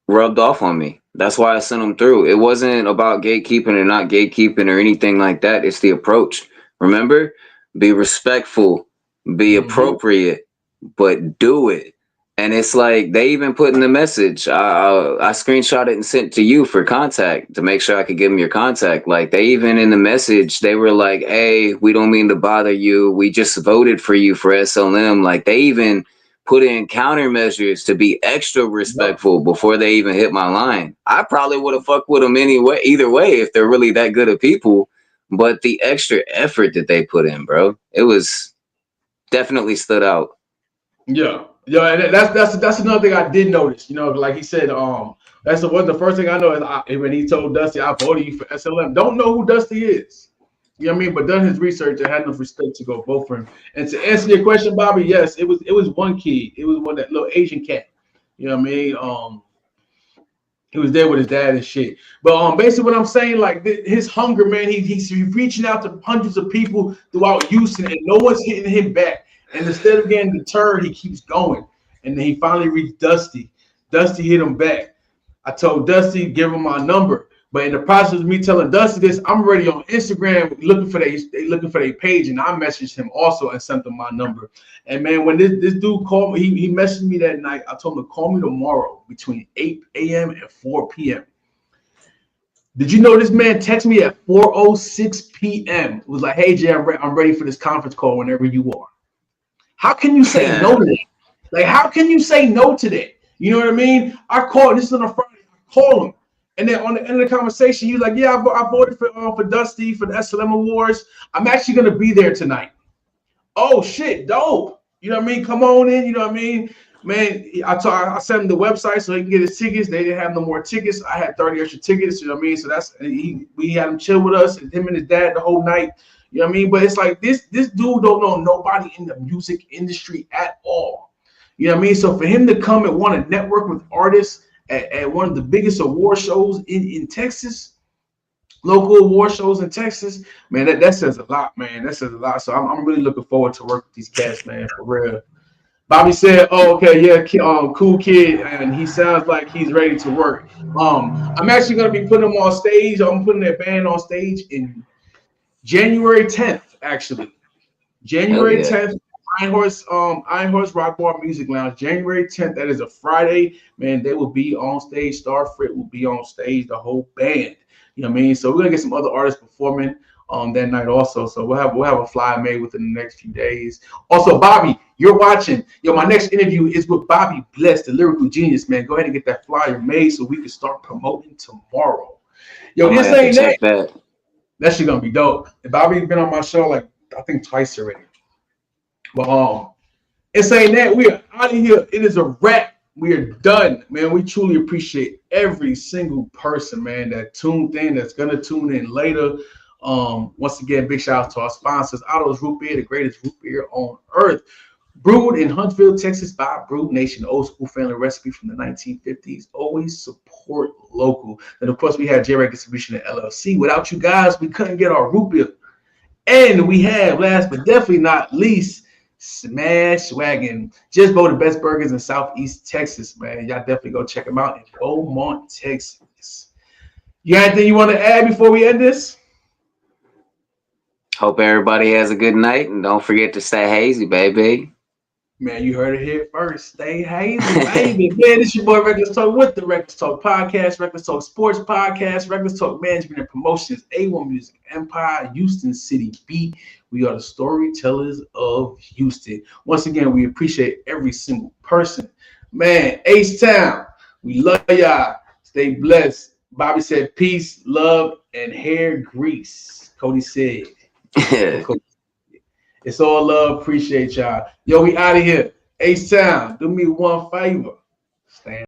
rubbed off on me. That's why I sent them through. It wasn't about gatekeeping or not gatekeeping or anything like that. It's the approach. Remember, be respectful, be Mm-hmm. appropriate, but do it. And it's like they even put in the message. I screenshot it and sent to you for contact to make sure I could give them your contact. Like they even in the message, they were like, "Hey, we don't mean to bother you. We just voted for you for SLM." Like they even put in countermeasures to be extra respectful before they even hit my line. I probably would have fucked with them anyway, either way, if they're really that good of people. But the extra effort that they put in, bro, it was definitely stood out. Yeah, yeah, and that's another thing I did notice. Like he said, that's the first thing I know is when he told Dusty, "I voted you for SLM." Don't know who Dusty is. You know what I mean? But done his research and had enough respect to go vote for him. And to answer your question, Bobby, yes, it was one kid. It was that little Asian cat. You know what I mean? He was there with his dad and shit. But basically what I'm saying, like his hunger, man, he's reaching out to hundreds of people throughout Houston, and no one's hitting him back. And instead of getting deterred, he keeps going. And then he finally reached Dusty. Dusty hit him back. I told Dusty, give him my number. But in the process of me telling Dusty this, I'm already on Instagram looking for their page, and I messaged him also and sent him my number. And man, when this dude called me, he messaged me that night. I told him to call me tomorrow between 8 a.m. and 4 p.m. Did you know this man texted me at 4:06 p.m.? It was like, hey Jay, I'm ready for this conference call whenever you are. How can you say no to that? Like, how can you say no to that? You know what I mean? I called. This is on a Friday. I call him. And then on the end of the conversation, you're like, yeah, I voted for Dusty for the SLM Awards. I'm actually going to be there tonight. Oh, shit, dope. You know what I mean? Come on in. You know what I mean? Man, I sent him the website so he can get his tickets. They didn't have no more tickets. I had 30 extra tickets. You know what I mean? So we had him chill with us, and him and his dad the whole night. You know what I mean? But it's like this dude don't know nobody in the music industry at all. You know what I mean? So for him to come and want to network with artists at one of the biggest award shows in Texas, local award shows in Texas, man, that says a lot, man. That says a lot. So I'm really looking forward to work with these cats, man, for real. Bobby said, "Oh, okay, yeah, cool kid, and he sounds like he's ready to work." I'm actually gonna be putting him on stage. I'm putting that band on stage in January 10th, actually. January 10th. Iron Horse Rock Bar Music Lounge, January 10th. That is a Friday, man. They will be on stage. Starfrit will be on stage, the whole band. You know what I mean? So we're gonna get some other artists performing that night also. So we'll have a flyer made within the next few days. Also, Bobby, you're watching. Yo, my next interview is with Bobby Bless, the lyrical genius, man. Go ahead and get that flyer made so we can start promoting tomorrow. Yo, this ain't that shit gonna be dope. And Bobby's been on my show like I think twice already. But in saying that, we are out of here. It is a wrap. We are done, man. We truly appreciate every single person, man, that tuned in, that's gonna tune in later. Once again, big shout out to our sponsors, Otto's Root Beer, the greatest root beer on earth. Brewed in Huntsville, Texas by Brew Nation, old school family recipe from the 1950s. Always support local. And of course, we had J-Rec Distribution and LLC. Without you guys, we couldn't get our root beer. And we have, last but definitely not least, Smash Wagon. Just bought the best burgers in Southeast Texas, man. Y'all definitely go check them out in Beaumont, Texas. You got anything you want to add before we end this? Hope everybody has a good night, and don't forget to stay hazy, baby. Man, you heard it here first. Stay hazy, baby. Man, this your boy Reckless Talk with the Reckless Talk Podcast, Reckless Talk Sports Podcast, Reckless Talk Management and Promotions, A1 Music Empire, Houston City Beat. We are the storytellers of Houston. Once again, we appreciate every single person. Man, H-Town, we love y'all. Stay blessed. Bobby said peace, love, and hair grease. Cody said. It's all love. Appreciate y'all. Yo, we out of here. H-Town, do me one favor.